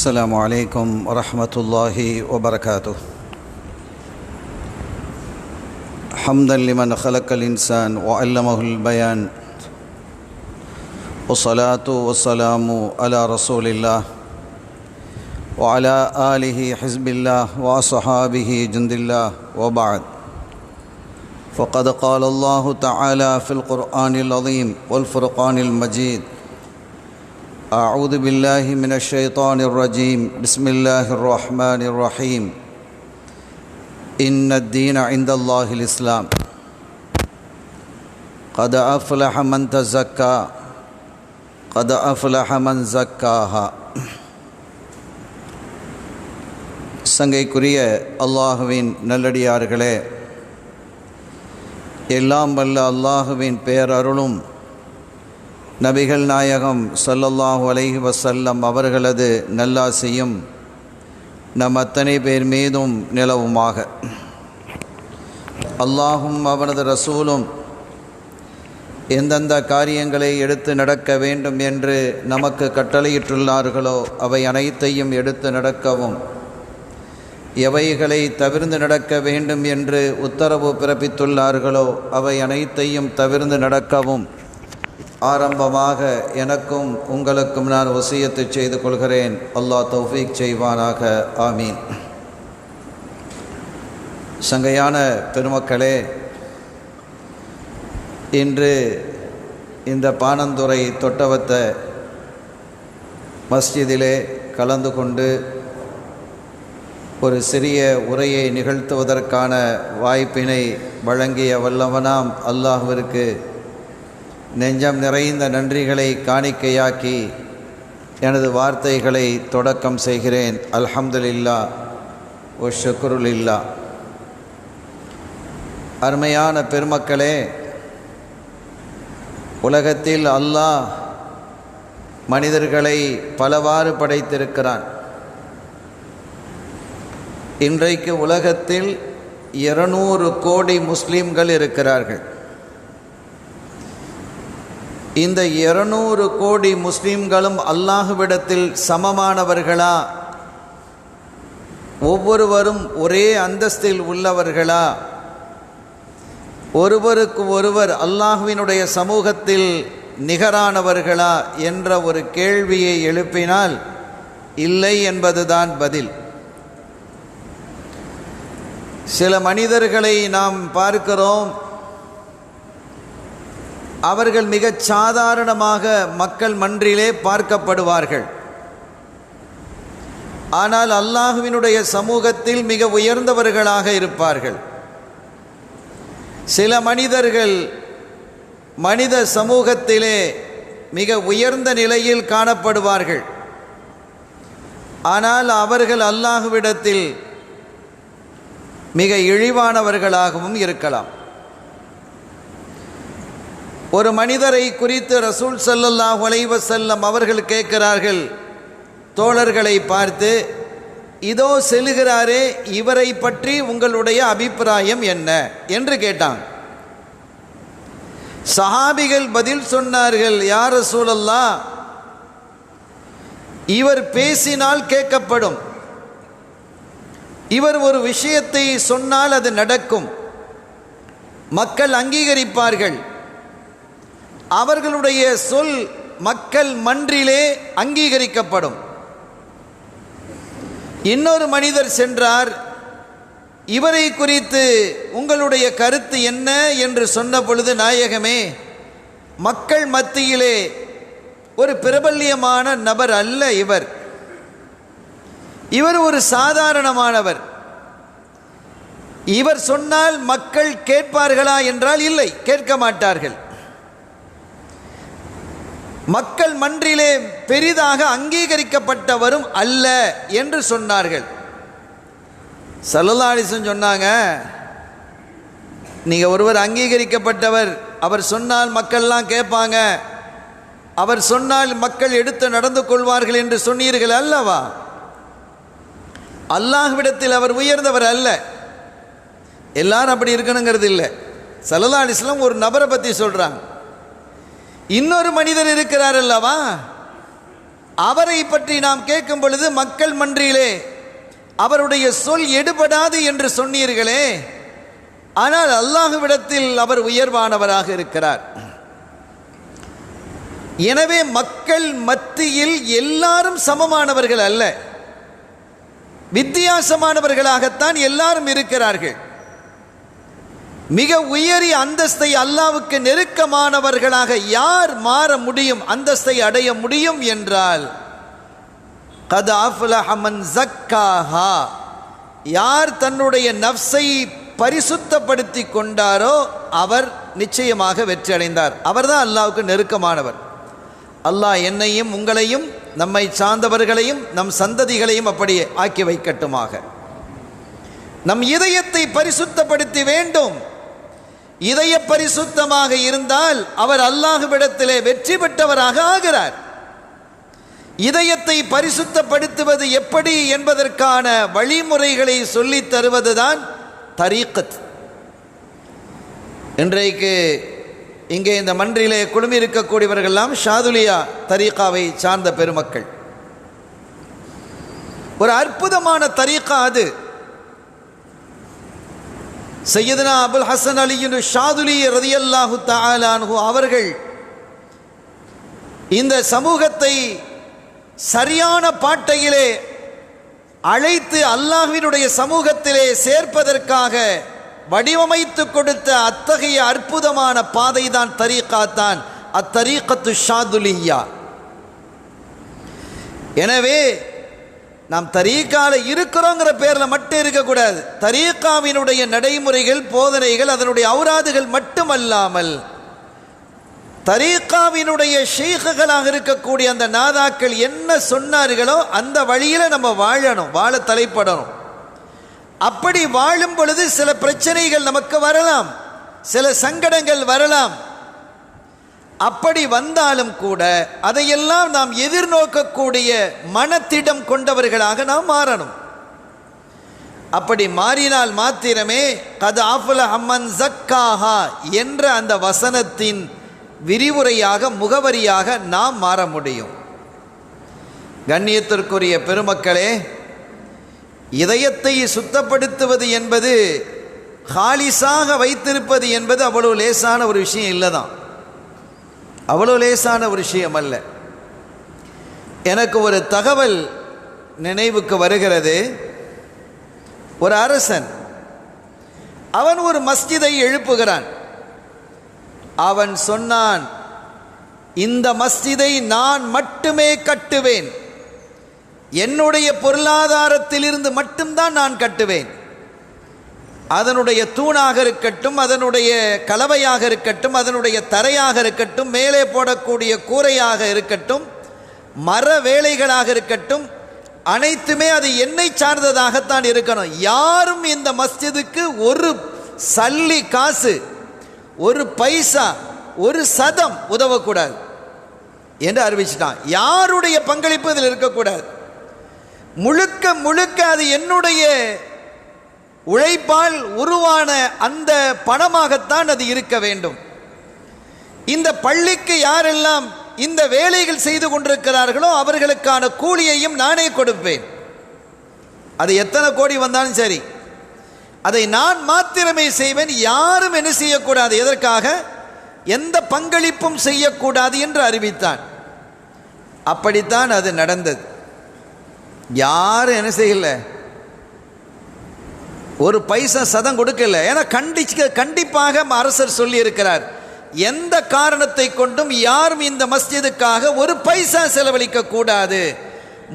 السلام عليكم ورحمة الله وبركاته. حمدا لمن خلق الإنسان وعلمه البيان، والصلاة والسلام على رسول الله وعلى آله حزب الله وأصحابه جند الله، وبعد. فقد قال الله تعالى في القرآن العظيم والفرقان المجيد: أعوذ بالله من الشيطان الرجيم، بسم الله الرحمن الرحيم. إن الدين عند الله الإسلام، قد أفلح من تزكى قد أفلح من زكاها. சங்கைக்குரிய அல்லாஹுவின் நல்லடியார்களே, எல்லாம் வல்ல அல்லாஹுவின் பேரருளும் நபிகள் நாயகம் ஸல்லல்லாஹு அலைஹி வஸல்லம் அவர்களது நல்லாசியும் நம் அத்தனை பேர் மீதும் நிலவுமாக. அல்லாஹும் அவனது ரசூலும் எந்தெந்த காரியங்களை எடுத்து நடக்க வேண்டும் என்று நமக்கு கட்டளையிட்டுள்ளார்களோ அவை அனைத்தையும் எடுத்து நடக்கவும், எவைகளை தவிர்ந்து நடக்க வேண்டும் என்று உத்தரவு பிறப்பித்துள்ளார்களோ அவை அனைத்தையும் தவிர்ந்து நடக்கவும் ஆரம்பமாக எனக்கும் உங்களுக்கும் நான் வசியத்து செய்து கொள்கிறேன். அல்லாஹ் தௌஃபீக் செய்வானாக, ஆமீன். சங்கையான பெருமக்களே, இன்று இந்த பாணந்துறை தொட்டவத்த மஸ்ஜிதிலே கலந்து கொண்டு ஒரு சிறிய உரையை நிகழ்த்துவதற்கான வாய்ப்பினை வழங்கிய வல்லவனாம் அல்லாஹ்விற்கு நெஞ்சம் நிறைந்த நன்றிகளை காணிக்கையாக்கி எனது வார்த்தைகளை தொடக்கம் செய்கிறேன். அல்ஹம்துலில்லாஹ் வ ஷுக்ருலில்லாஹ். அருமையான பெருமக்களே, உலகத்தில் அல்லாஹ் மனிதர்களை பலவாறு படைத்திருக்கிறான். இன்றைக்கு உலகத்தில் 200 கோடி முஸ்லீம்கள் இருக்கிறார்கள். இந்த 200 கோடி முஸ்லீம்களும் அல்லாஹ்விடத்தில் சமமானவர்களா? ஒவ்வொருவரும் ஒரே அந்தஸ்தில் உள்ளவர்களா? ஒருவருக்கு ஒருவர் அல்லாஹ்வினுடைய சமூகத்தில் நிகரானவர்களா என்ற ஒரு கேள்வியை எழுப்பினால் இல்லை என்பதுதான் பதில். சில மனிதர்களை நாம் பார்க்கிறோம், அவர்கள் மிகச் சாதாரணமாக மக்கள் மன்றிலே பார்க்கப்படுவார்கள். ஆனால் அல்லாஹ்வினுடைய சமூகத்தில் மிக உயர்ந்தவர்களாக இருப்பார்கள். சில மனிதர்கள் மனித சமூகத்திலே மிக உயர்ந்த நிலையில் காணப்படுவார்கள். ஆனால் அவர்கள் அல்லாஹ்விடத்தில் மிக இழிவானவர்களாகவும் இருக்கலாம். ஒரு மனிதரை குறித்து ரசூல் ஸல்லல்லாஹு அலைஹி வஸல்லம் அவர்கள் கேட்கிறார்கள் தோழர்களை பார்த்து, இதோ செல்கிறாரே, இவரை பற்றி உங்களுடைய அபிப்பிராயம் என்ன என்று கேட்டான். சஹாபிகள் பதில் சொன்னார்கள், யா ரசூலல்லாஹ், இவர் பேசினால் கேட்கப்படும், இவர் ஒரு விஷயத்தை சொன்னால் அது நடக்கும், மக்கள் அங்கீகரிப்பார்கள், அவர்களுடைய சொல் மக்கள் மன்றிலே அங்கீகரிக்கப்படும். இன்னொரு மனிதர் சென்றார், இவரை குறித்து உங்களுடைய கருத்து என்ன என்று சொன்ன பொழுது, நாயகமே, மக்கள் மத்தியிலே ஒரு பிரபல்யமான நபர் அல்ல இவர், இவர் ஒரு சாதாரணமானவர், இவர் சொன்னால் மக்கள் கேட்பார்களா என்றால் இல்லை, கேட்க மாட்டார்கள், மக்கள் மன்றிலே பெரிதாக அங்கீகரிக்கப்பட்டவரும் அல்ல என்று சொன்னார்கள். ஸல்லல்லாஹு அலைஹி வஸல்லம் சொன்னாங்க, நீங்கள் ஒருவர் அங்கீகரிக்கப்பட்டவர், அவர் சொன்னால் மக்கள்லாம் கேட்பாங்க, அவர் சொன்னால் மக்கள் எடுத்து நடந்து கொள்வார்கள் என்று சொன்னீர்கள் அல்லவா? அல்லாஹ்விடத்தில் அவர் உயர்ந்தவர் அல்ல. எல்லாரும் அப்படி இருக்கணுங்கிறது இல்லை. ஸல்லல்லாஹு அலைஹி வஸல்லம் ஒரு நபரை பற்றி சொல்கிறாங்க. இன்னொரு மனிதர் இருக்கிறார் அல்லவா, அவரை பற்றி நாம் கேட்கும் பொழுது மக்கள் மன்றிலே அவருடைய சொல் எடுபடாது என்று சொன்னீர்களே, ஆனால் அல்லாஹ்விடத்தில் அவர் உயர்வானவராக இருக்கிறார். எனவே மக்கள் மத்தியில் எல்லாரும் சமமானவர்கள் அல்ல, வித்தியாசமானவர்களாகத்தான் எல்லாரும் இருக்கிறார்கள். மிக உயரிய அந்தஸ்தை அல்லாஹ்வுக்கு நெருக்கமானவர்களாக யார் மாற முடியும், அந்தஸ்தை அடைய முடியும் என்றால் கத் அஃப்லஹ மன் ஸக்காஹா, யார் தன்னுடைய நஃப்ஸை பரிசுத்தப்படுத்தி கொண்டாரோ அவர் நிச்சயமாக வெற்றி அடைந்தார். அவர்தான் அல்லாஹ்வுக்கு நெருக்கமானவர். அல்லாஹ் என்னையும் உங்களையும் நம்மை சார்ந்தவர்களையும் நம் சந்ததிகளையும் அப்படியே ஆக்கி வைக்கட்டுமாக. நம் இதயத்தை பரிசுத்தப்படுத்தி வேண்டும். இதய பரிசுத்தமாக இருந்தால் அவர் அல்லாஹ்விடத்திலே வெற்றி பெற்றவராக ஆகிறார். இதயத்தை பரிசுத்தப்படுத்துவது எப்படி என்பதற்கான வழிமுறைகளை சொல்லித் தருவதுதான் தரீக்கத். இன்றைக்கு இங்கே இந்த மன்றிலே குழுமி இருக்கக்கூடியவர்களெல்லாம் ஷாதுலியா தரீக்காவை சார்ந்த பெருமக்கள். ஒரு அற்புதமான தரீக்கா அது. சையதுனா அபுல் ஹசன் அலியுன் ஷாதுலி ரதியல்லாஹு தஆலா அன்ஹு அவர்கள் இந்த சமூகத்தை சரியான பாட்டையிலே அழைத்து அல்லாஹ்வினுடைய சமூகத்திலே சேர்ப்பதற்காக வடிவமைத்து கொடுத்த அத்தகைய அற்புதமான பாதை தான் தரீக்கா தான் அத்தரீக்கத்து ஷாதுலியா. எனவே நாம் தரீக்கால இருக்கிறோங்கிற பேரில் மட்டும் இருக்கக்கூடாது. தரீக்காவினுடைய நடைமுறைகள், போதனைகள், அதனுடைய அவுராதுகள் மட்டுமல்லாமல் தரீக்காவினுடைய ஷேக்குகளாக இருக்கக்கூடிய அந்த நாதாக்கள் என்ன சொன்னார்களோ அந்த வழியில் நம்ம வாழணும், வாழ தலைப்படணும். அப்படி வாழும் பொழுது சில பிரச்சனைகள் நமக்கு வரலாம், சில சங்கடங்கள் வரலாம். அப்படி வந்தாலும் கூட அதையெல்லாம் நாம் எதிர்நோக்கக்கூடிய மனத்திடம் கொண்டவர்களாக நாம் மாறணும். அப்படி மாறினால் மாத்திரமே கத் அஃப்லஹ மன் ஸக்காஹா என்ற அந்த வசனத்தின் விரிவுரையாக, முகவரியாக நாம் மாற முடியும். கண்ணியத்திற்குரிய பெருமக்களே, இதயத்தை சுத்தப்படுத்துவது என்பது, ஹாலிஸாக வைத்திருப்பது என்பது அவ்வளோ லேசான ஒரு விஷயம் இல்லை தான், அவ்வளோ லேசான ஒரு விஷயம் அல்ல. எனக்கு ஒரு தகவல் நினைவுக்கு வருகிறது. ஒரு அரசன், அவன் ஒரு மஸ்ஜிதை எழுப்புகிறான். அவன் சொன்னான், இந்த மஸ்ஜிதை நான் மட்டுமே கட்டுவேன், என்னுடைய பொருளாதாரத்திலிருந்து மட்டும்தான் நான் கட்டுவேன். அதனுடைய தூணாக இருக்கட்டும், அதனுடைய கலவையாக இருக்கட்டும், அதனுடைய தரையாக இருக்கட்டும், மேலே போடக்கூடிய கூரையாக இருக்கட்டும், மர வேலைகளாக இருக்கட்டும், அனைத்துமே அது என்னை சார்ந்ததாகத்தான் இருக்கணும். யாரும் இந்த மஸ்ஜிதுக்கு ஒரு சல்லி காசு, ஒரு பைசா, ஒரு சதம் உதவக்கூடாது என்று அறிவிச்சிட்டான். யாருடைய பங்களிப்பு இதில் இருக்கக்கூடாது. முழுக்க முழுக்க அது என்னுடைய உழைப்பால் உருவான அந்த பணமாகத்தான் அது இருக்க வேண்டும். இந்த பள்ளிக்கு யாரெல்லாம் இந்த வேலைகள் செய்து கொண்டிருக்கிறார்களோ அவர்களுக்கான கூலியையும் நானே கொடுப்பேன். அது எத்தனை கோடி வந்தாலும் சரி, அதை நான் மாத்திரமே செய்வேன். யாரும் என்ன செய்யக்கூடாது, எதற்காக எந்த பங்களிப்பும் செய்யக்கூடாது என்று அறிவித்தான். அப்படித்தான் அது நடந்தது. யாரும் என்ன செய்யல, ஒரு பைசா சதம் கொடுக்கல. ஏன்னா கண்டிப்பாக அரசர் சொல்லி இருக்கிறார், எந்த காரணத்தை கொண்டும் யாரும் இந்த மஸ்ஜிதுக்காக ஒரு பைசா செலவழிக்க கூடாது,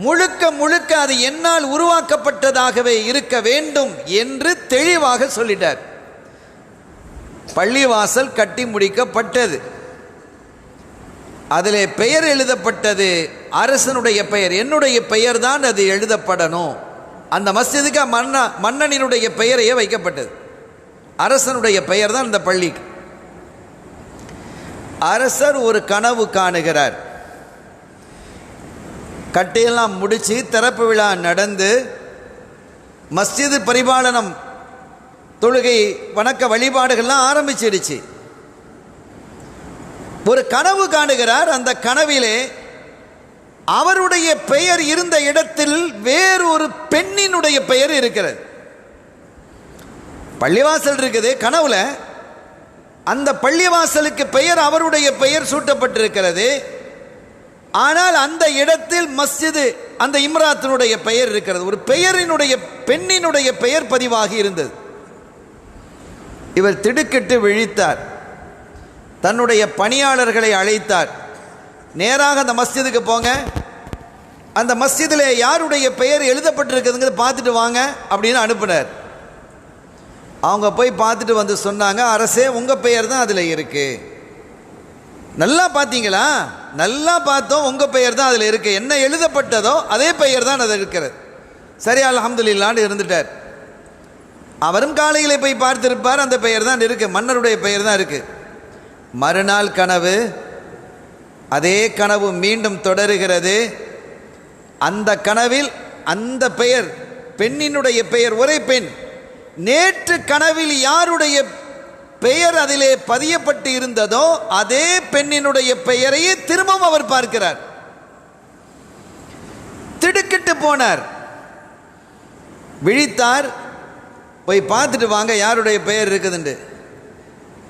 முழுக்க முழுக்க அது என்னால் உருவாக்கப்பட்டதாகவே இருக்க வேண்டும் என்று தெளிவாக சொல்லிட்டார். பள்ளிவாசல் கட்டி முடிக்கப்பட்டது. அதிலே பெயர் எழுதப்பட்டது, அரசனுடைய பெயர், என்னுடைய பெயர் தான் அது எழுதப்படணும். அந்த மஸ்ஜிதுக்கு மன்னனினுடைய பெயரையே வைக்கப்பட்டது. அரசனுடைய பெயர் தான் இந்த பள்ளிக்கு. அரசர் ஒரு கனவு காணுகிறார். கட்டையெல்லாம் முடித்து திறப்பு விழா நடந்து மஸ்ஜிது பரிபாலனம், தொழுகை, வணக்க வழிபாடுகள்லாம் ஆரம்பிச்சிடுச்சு. ஒரு கனவு காணுகிறார். அந்த கனவிலே அவருடைய பெயர் இருந்த இடத்தில் வேறொரு பெண்ணினுடைய பெயர் இருக்கிறது. பள்ளிவாசல் இருக்குது கனவுல, அந்த பள்ளிவாசலுக்கு பெயர் அவருடைய பெயர் சூட்டப்பட்டிருக்கிறது. ஆனால் அந்த இடத்தில் மஸ்ஜிது அந்த இம்ராத்தினுடைய பெயர் இருக்கிறது. ஒரு பெயரினுடைய பெண்ணினுடைய பெயர் பதிவாகி இருந்தது. இவர் திடுக்கிட்டு விழித்தார். தன்னுடைய பணியாளர்களை அழைத்தார். நேராக அந்த மஸ்ஜிதுக்கு போங்க, அந்த மஸ்ஜிதில் யாருடைய பெயர் எழுதப்பட்டிருக்குதுங்கிறத பார்த்துட்டு வாங்க அப்படின்னு அனுப்பினார். அவங்க போய் பார்த்துட்டு வந்து சொன்னாங்க, அரசே உங்கள் பெயர் தான் அதில் இருக்கு. நல்லா பார்த்தீங்களா? நல்லா பார்த்தோம், உங்கள் பெயர் தான் அதில் இருக்குது. என்ன எழுதப்பட்டதோ அதே பெயர் தான் அது இருக்கிறது. சரி அல்ஹம்துலில்லாஹ்னு இருந்துட்டார். அவரும் காலையில் போய் பார்த்திருப்பார், அந்த பெயர் தான் இருக்குது, மன்னருடைய பெயர் தான் இருக்குது. மறுநாள் கனவு, அதே கனவு மீண்டும் தொடருகிறது. அந்த கனவில் அந்த பெயர், பெண்ணினுடைய பெயர், ஒரே பெண். நேற்று கனவில் யாருடைய பெயர் அதிலே பதியப்பட்டு இருந்ததோ அதே பெண்ணினுடைய பெயரையே திரும்பவும் அவர் பார்க்கிறார். திடுக்கிட்டு போனார், விழித்தார். போய் பார்த்துட்டு வாங்க யாருடைய பெயர் இருக்குதுண்டு.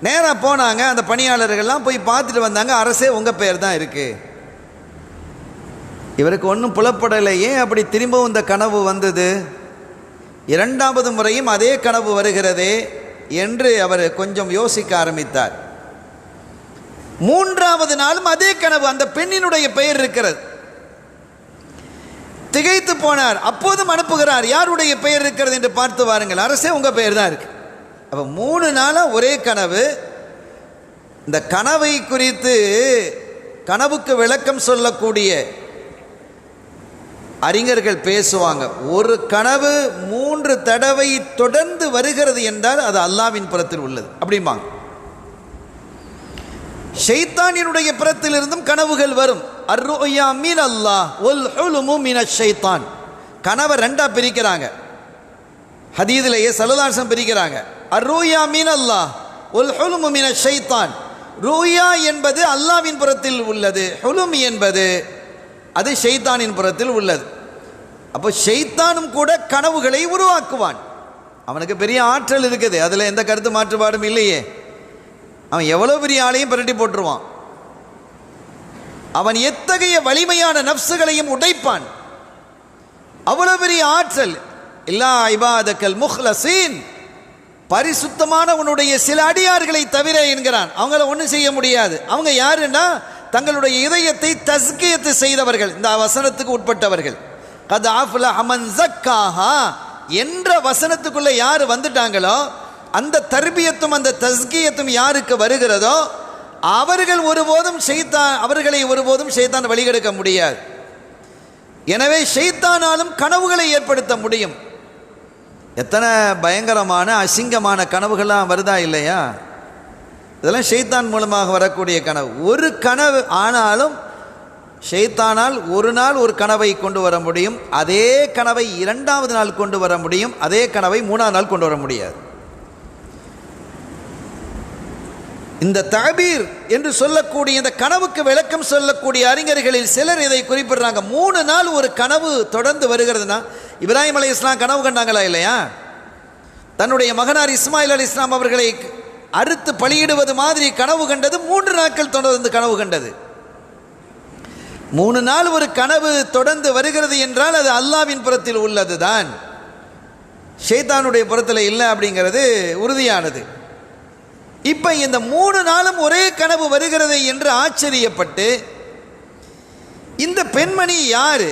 நேராக போனாங்க. அந்த பணியாளர்கள்லாம் போய் பார்த்துட்டு வந்தாங்க. அரசே உங்கள் பெயர் தான் இருக்கு. இவருக்கு ஒன்றும் புலப்படலை. ஏன் அப்படி திரும்பவும் இந்த கனவு வந்தது? இரண்டாவது முறையும் அதே கனவு வருகிறதே என்று அவர் கொஞ்சம் யோசிக்க ஆரம்பித்தார். மூன்றாவது நாளும் அதே கனவு, அந்த பெண்ணினுடைய பெயர் இருக்கிறது. திகைத்து போனார். அப்போதும் அனுப்புகிறார், யாருடைய பெயர் இருக்கிறது என்று பார்த்து வாருங்கள். அரசே உங்கள் பெயர் தான் இருக்கு. அப்போ 3 நாளாக ஒரே கனவு. இந்த கனவை குறித்து கனவுக்கு விளக்கம் சொல்லக்கூடிய அறிஞர்கள் பேசுவாங்க. ஒரு கனவு 3 தடவை தொடர்ந்து வருகிறது என்றால் அது அல்லாஹ்வின் புறத்தில் உள்ளது அப்படிம்பாங்க. ஷைத்தானினுடைய புறத்திலிருந்தும் கனவுகள் வரும். அர்ருயா மின் அல்லாஹ் வல் ஹுலுமு மினஷ் ஷைத்தான். கனவை 2ஆ பிரிக்கிறாங்க. ஹதீஸிலேயே ஸல்லல்லாஹு அலைஹி வஸல்லம் பிரிக்கிறாங்க. அர்ருயா மின் அல்லாஹ் வல் ஹுலுமு மினஷ் ஷைத்தான். ரூயா என்பது அல்லாஹ்வின் புறத்தில் உள்ளது, ஹுலும் என்பது அது ஷைத்தானின் புறத்தில் உள்ளது. அப்போ ஷைத்தானும் கூட கனவுகளை உருவாக்குவான். அவனுக்கு பெரிய ஆற்றல் இருக்குது, அதில் எந்த கருத்து மாற்றுபாடும் இல்லையே. அவன் எவ்வளோ பெரிய ஆளையும் பிரட்டி போட்டுருவான். அவன் எத்தகைய வலிமையான நஃப்ஸுகளையும் உடைப்பான். அவ்வளோ பெரிய ஆற்றல். இல்லா இபாதக்கல் முஹ்லசீன், பரிசுத்தமான உன்னுடைய சில அடியார்களை தவிர என்கிறான். அவங்கள ஒன்றும் செய்ய முடியாது. அவங்க யாருன்னா தங்களுடைய இதயத்தை தஸ்கியத்து செய்தவர்கள், இந்த வசனத்துக்கு உட்பட்டவர்கள். கத் அஃப்லஹ மன் ஸக்காஹா என்ற வசனத்துக்குள்ள யார் வந்துட்டாங்களோ, அந்த தர்பியத்தும் அந்த தஸ்கியத்தும் யாருக்கு வருகிறதோ அவர்கள் ஒருபோதும் அவர்களை ஒருபோதும் ஷைத்தான் வழிகெடுக்க முடியாது. எனவே ஷைத்தானாலும் கனவுகளை ஏற்படுத்த முடியும். எத்தனை பயங்கரமான அசிங்கமான கனவுகள்லாம் வருதா இல்லையா? இதெல்லாம் ஷைத்தான் மூலமாக வரக்கூடிய கனவு. ஒரு கனவு ஆனாலும் ஷைத்தானால் ஒரு நாள் ஒரு கனவை கொண்டு வர முடியும், அதே கனவை 2வது நாள் கொண்டு வர முடியும், அதே கனவை 3ஆவது நாள் கொண்டு வர முடியாது. இந்த தஅபீர் என்று சொல்லக்கூடிய இந்த கனவுக்கு விளக்கம் சொல்லக்கூடிய அறிஞர்களில் சிலர் இதை குறிப்பிடுறாங்க. 3 நாள் ஒரு கனவு தொடர்ந்து வருகிறதுனா, இப்ராஹிம் அலைஹிஸ்ஸலாம் கனவு கண்டாங்களா இல்லையா? தன்னுடைய மகனார் இஸ்மாயில் அலைஹிஸ்ஸலாம் அவர்களை அறுத்து பலியிடுவது மாதிரி கனவு கண்டது. 3 நாட்கள் தொடர்ந்து கனவு கண்டது. 3 நாள் ஒரு கனவு தொடர்ந்து வருகிறது என்றால் அது அல்லாஹ்வின் புறத்தில் உள்ளது தான், ஷைத்தானுடைய புறத்தில் இல்லை அப்படிங்கிறது உறுதியானது. இப்போ இந்த 3 நாளும் ஒரே கனவு வருகிறது என்று ஆச்சரியப்பட்டு, இந்த பெண்மணி யாரு?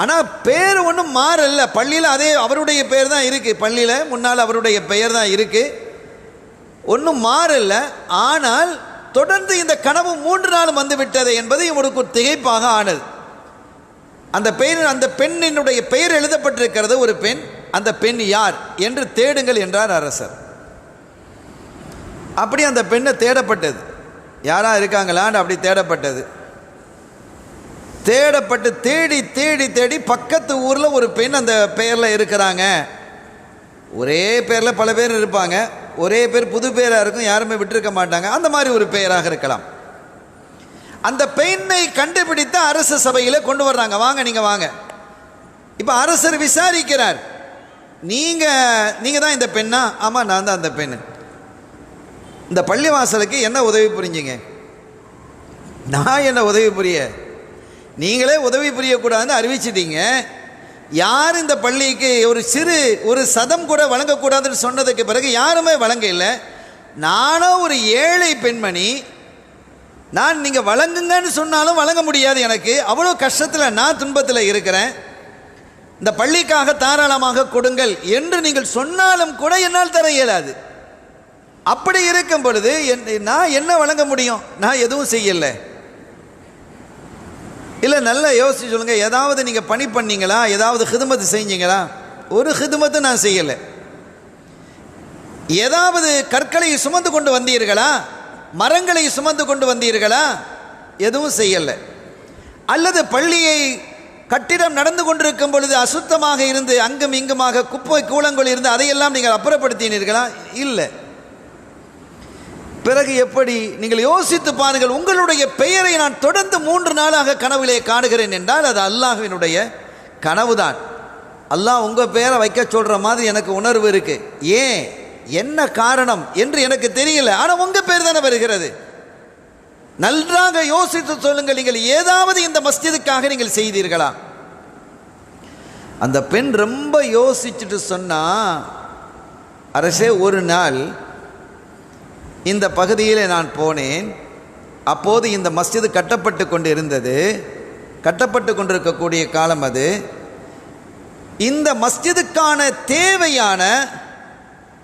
ஆனால் பேர் ஒன்றும் மாறல. பள்ளியில் அதே அவருடைய பெயர் தான் இருக்குது, பள்ளியில் முன்னால் அவருடைய பெயர் தான் இருக்குது, ஒன்றும் மாறல. ஆனால் தொடர்ந்து இந்த கனவு 3 நாள் வந்து விட்டது என்பது இவருக்கு ஒரு திகைப்பாக ஆனது. அந்த பெண்ணினுடைய பெயர் எழுதப்பட்டிருக்கிறது, ஒரு பெண். அந்த பெண் யார் என்று தேடுங்கள் என்றார் அரசர். அப்படி அந்த பெண்ணை தேடப்பட்டது. யாரா இருக்காங்களான்னு அப்படி தேடப்பட்டது. தேடப்பட்டு தேடி தேடி தேடி பக்கத்து ஊரில் ஒரு பெண் அந்த பெயரில் இருக்கிறாங்க. ஒரே பேரில் பல பேர் இருப்பாங்க, ஒரே பேர் புது பேராக இருக்கும், யாருமே விட்டுருக்க மாட்டாங்க. அந்த மாதிரி ஒரு பெயராக இருக்கலாம். அந்த பெண்ணை கண்டுபிடித்து அரசு சபையில் கொண்டு வர்றாங்க. வாங்க நீங்கள் வாங்க. இப்போ அரசர் விசாரிக்கிறார், நீங்கள் தான் இந்த பெண்ணா? ஆமாம், நான் தான் அந்த பெண்ணு. இந்த பள்ளிவாசலுக்கு என்ன உதவி புரிஞ்சிங்க? நான் என்ன உதவி புரிய? நீங்களே உதவி புரியக்கூடாதுன்னு அறிவிச்சிட்டீங்க. யார் இந்த பள்ளிக்கு ஒரு சதம் கூட வழங்கக்கூடாதுன்னு சொன்னதுக்கு பிறகு யாருமே வழங்க இல்லை. நானும் ஒரு ஏழை பெண்மணி, நான் நீங்கள் வழங்குங்கன்னு சொன்னாலும் வழங்க முடியாது. எனக்கு அவ்வளோ கஷ்டத்தில், நான் துன்பத்தில் இருக்கிறேன். இந்த பள்ளிக்காக தாராளமாக கொடுங்கள் என்று நீங்கள் சொன்னாலும் கூட என்னால் தர இயலாது. அப்படி இருக்கும் பொழுது நான் என்ன வழங்க முடியும்? நான் எதுவும் செய்யலை. இல்லை, நல்லா யோசிச்சு சொல்லுங்கள். ஏதாவது நீங்கள் பணி பண்ணீங்களா? ஏதாவது ஹிதுமத்து செஞ்சீங்களா? ஒரு ஹிதுமத்து நான் செய்யலை. ஏதாவது கற்களை சுமந்து கொண்டு வந்தீர்களா? மரங்களை சுமந்து கொண்டு வந்தீர்களா? எதுவும் செய்யலை. அல்லது பள்ளியை கட்டிடம் நடந்து கொண்டிருக்கும் பொழுது அசுத்தமாக இருந்து அங்கும் இங்குமாக குப்பை கூலங்கள் இருந்து அதையெல்லாம் நீங்கள் அப்புறப்படுத்தினீர்களா? இல்லை. பிறகு எப்படி? நீங்கள் யோசித்து பாருங்கள். உங்களுடைய பெயரை நான் தொடர்ந்து 3 நாளாக கனவிலே காணுகிறேன் என்றால் அது அல்லாஹ்வினுடைய கனவுதான். அல்லாஹ் உங்கள் பெயரை வைக்க சொல்கிற மாதிரி எனக்கு உணர்வு இருக்குது. ஏன், என்ன காரணம் என்று எனக்கு தெரியல. ஆனால் உங்கள் பேர் தானே வருகிறது. நன்றாக யோசித்து சொல்லுங்கள். நீங்கள் ஏதாவது இந்த மஸ்ஜிதுக்காக நீங்கள் செய்தீர்களா? அந்த பெண் ரொம்ப யோசிச்சுட்டு சொன்னா, அரசே, ஒரு நாள் இந்த பகுதியில் நான் போனேன். அப்போது இந்த மஸ்ஜிது கட்டப்பட்டு கொண்டு இருந்தது. கட்டப்பட்டு கொண்டிருக்கக்கூடிய காலம் அது. இந்த மஸ்ஜிதுக்கான தேவையான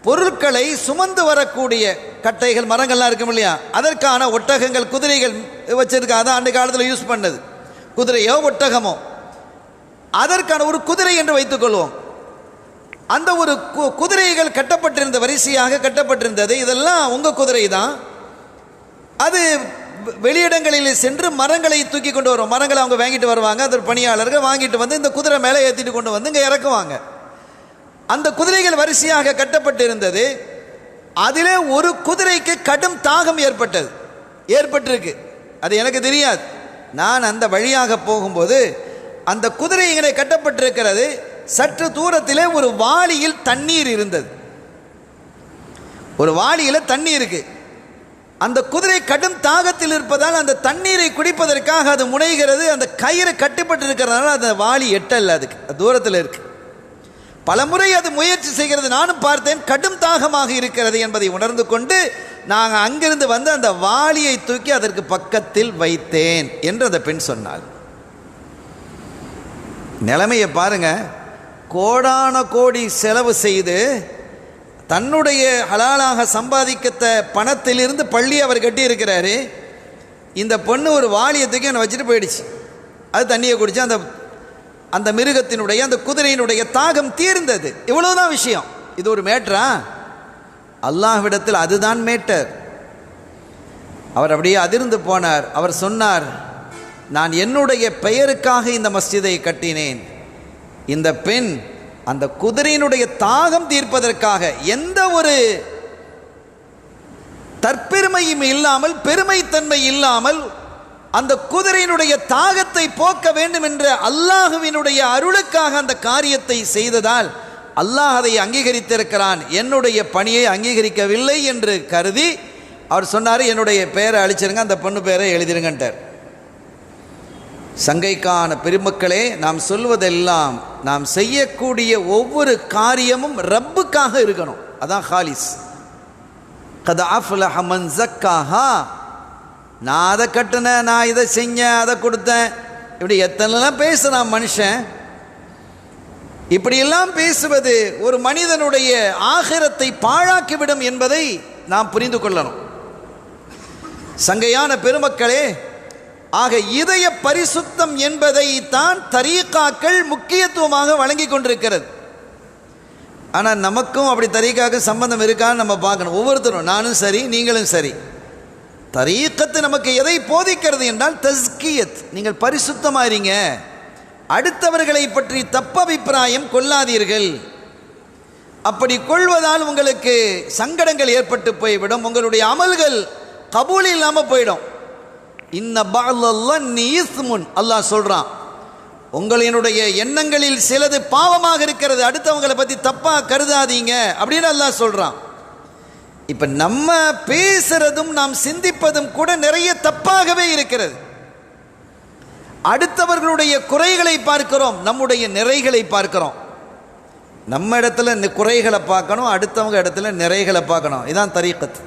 பொருட்களை சுமந்து வரக்கூடிய கட்டைகள், மரங்கள்லாம் இருக்கும் இல்லையா, அதற்கான ஒட்டகங்கள், குதிரைகள் வச்சிருக்க. அதான் அந்த காலத்தில் யூஸ் பண்ணது. குதிரையோ ஒட்டகமோ, அதற்கான ஒரு குதிரை என்று வைத்துக்கொள்வோம். அந்த ஒரு குதிரைகள் கட்டப்பட்டிருந்த, வரிசையாக கட்டப்பட்டிருந்தது. இதெல்லாம் உங்கள் குதிரை தான். அது வெளியிடங்களில் சென்று மரங்களை தூக்கி கொண்டு வரும். மரங்களை அவங்க வாங்கிட்டு வருவாங்க. அது பணியாளர்கள் வாங்கிட்டு வந்து இந்த குதிரை மேலே ஏற்றிட்டு கொண்டு வந்து இங்கே இறக்குவாங்க. அந்த குதிரைகள் வரிசையாக கட்டப்பட்டிருந்தது. அதிலே ஒரு குதிரைக்கு கடும் தாகம் ஏற்பட்டிருக்கு. அது எனக்கு தெரியாது. நான் அந்த வழியாக போகும்போது அந்த குதிரை இங்கே கட்டப்பட்டிருக்கிறது. சற்று தூரத்திலே ஒரு வாளியில் தண்ணீர் இருந்தது. ஒரு வாளியில் தண்ணீர் இருக்கு. அந்த குதிரை கடும் தாகத்தில் இருப்பதால் அந்த தண்ணீரை குடிப்பதற்காக அது முனைகிறது. அந்த கயிறு கட்டிப்பட்டிருக்கிறதுனால அந்த வாளி எட்டல்ல, அதுக்கு தூரத்தில் இருக்கு. பலமுறை அது முயற்சி செய்கிறது. நானும் பார்த்தேன். கடும் தாகமாக இருக்கிறது என்பதை உணர்ந்து கொண்டு நாங்கள் அங்கிருந்து வந்து அந்த வாளியை தூக்கி அதற்கு பக்கத்தில் வைத்தேன் என்று அந்த பெண் சொன்னாள். நிலைமையை பாருங்க. கோடான கோடி செலவு செய்து தன்னுடைய ஹலாலாக சம்பாதிக்க பணத்திலிருந்து பள்ளி அவர் கட்டி இருக்கிறாரு. இந்த பொண்ணு ஒரு வாளியை தூக்கி என்னை வச்சுட்டு போயிடுச்சு. அது தண்ணியை குடிச்சு அந்த மிருகத்தினுடைய, அந்த குதிரையினுடைய தாகம் தீர்ந்தது. இவ்வளவுதான் விஷயம். இது ஒரு மேட்டரா? அல்லாஹ்விடத்தில் அதுதான் மேட்டர். அவர் அப்படியே அதிர்ந்து போனார். அவர் சொன்னார், நான் என்னுடைய பெயருக்காக இந்த மஸ்ஜிதை கட்டினேன். இந்த பெண் அந்த குதிரையினுடைய தாகம் தீர்ப்பதற்காக எந்த ஒரு தற்பெருமையும் இல்லாமல், பெருமைத்தன்மை இல்லாமல், அந்த குதிரையினுடைய தாகத்தை போக்க வேண்டும் என்ற அல்லாஹுவினுடைய அருளுக்காக அந்த காரியத்தை செய்ததால் அல்லாஹ் அதை அங்கீகரித்திருக்கிறான். என்னுடைய பணியை அங்கீகரிக்கவில்லை என்று கருதி அவர் சொன்னார், என்னுடைய பெயரை அழிச்சிருங்க, அந்த பொண்ணு பெயரை எழுதிருங்கன்றார். சங்கைக்கான பெருமக்களே, நாம் சொல்வதெல்லாம், நாம் செய்யக்கூடிய ஒவ்வொரு காரியமும் ரப்புக்காக இருக்கணும். அதான் ஹாலிஸ். கத் அஃப்லஹ மன் ஸக்காஹா. நான் அதை கட்டினேன், நான் இதை செஞ்சேன், அதை கொடுத்தேன், இப்படி எத்தனைலாம் பேசுகிறான் மனுஷன். இப்படியெல்லாம் பேசுவது ஒரு மனிதனுடைய ஆகிரத்தை பாழாக்கிவிடும் என்பதை நாம் புரிந்து கொள்ளணும். சங்கையான பெருமக்களே, ஆக இதய பரிசுத்தம் என்பதை தான் தரீக்காக்கள் முக்கியத்துவமாக வழங்கி கொண்டிருக்கிறது. ஆனால் நமக்கும் அப்படி தரீக்காக்கு சம்பந்தம் இருக்கான்னு நம்ம பார்க்கணும். ஒவ்வொருத்தரும், நானும் சரி, நீங்களும் சரி. தரீக்கத்து நமக்கு எதை போதிக்கிறது என்றால் தஸ்கியத். நீங்கள் பரிசுத்தமாறீங்க, அடுத்தவர்களை பற்றி தப்பபிப்பிராயம் கொள்ளாதீர்கள். அப்படி கொள்வதால் உங்களுக்கு சங்கடங்கள் ஏற்பட்டு போய்விடும். உங்களுடைய அமல்கள் கபூல் இல்லாமல் போயிடும். இன்ன பஅலல்லன்னி இஸ்முன், அல்லாஹ் சொல்றான், உங்களினுடைய எண்ணங்களில் சிலது பாவமாக இருக்கிறது, அடுத்தவங்களை பற்றி தப்பாக கருதாதீங்க அப்படின்னு அல்லாஹ் சொல்கிறான். இப்போ நம்ம பேசுறதும் நாம் சிந்திப்பதும் கூட நிறைய தப்பாகவே இருக்கிறது. அடுத்தவர்களுடைய குறைகளை பார்க்கிறோம், நம்முடைய நிறைகளை பார்க்கிறோம். நம்ம இடத்துல இந்த குறைகளை பார்க்கணும், அடுத்தவங்க இடத்துல நிறைகளை பார்க்கணும். இதுதான் தரீக்கத்.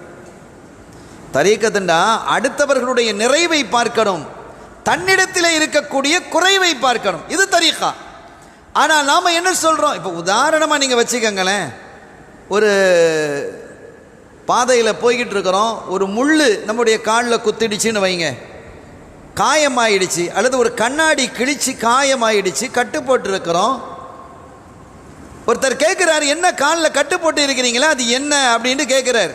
தரீக்கத்துண்டா அடுத்தவர்களுடைய நிறைவை பார்க்கணும், தன்னிடத்தில் இருக்கக்கூடிய குறைவை பார்க்கணும். இது தரீக்கா. ஆனால் நாம் என்ன சொல்கிறோம்? இப்போ உதாரணமாக நீங்கள் வச்சுக்கோங்களேன், ஒரு பாதையில் போய்கிட்டு இருக்கிறோம், ஒரு முள் நம்முடைய காலில் குத்திடுச்சின்னு வைங்க, காயமாயிடுச்சு, அல்லது ஒரு கண்ணாடி கிழிச்சு காயமாயிடுச்சு, கட்டு போட்டுருக்கிறோம். ஒருத்தர் கேட்குறாரு, என்ன காலில் கட்டு போட்டு இருக்கிறீங்களா, அது என்ன அப்படின்னு கேட்குறாரு.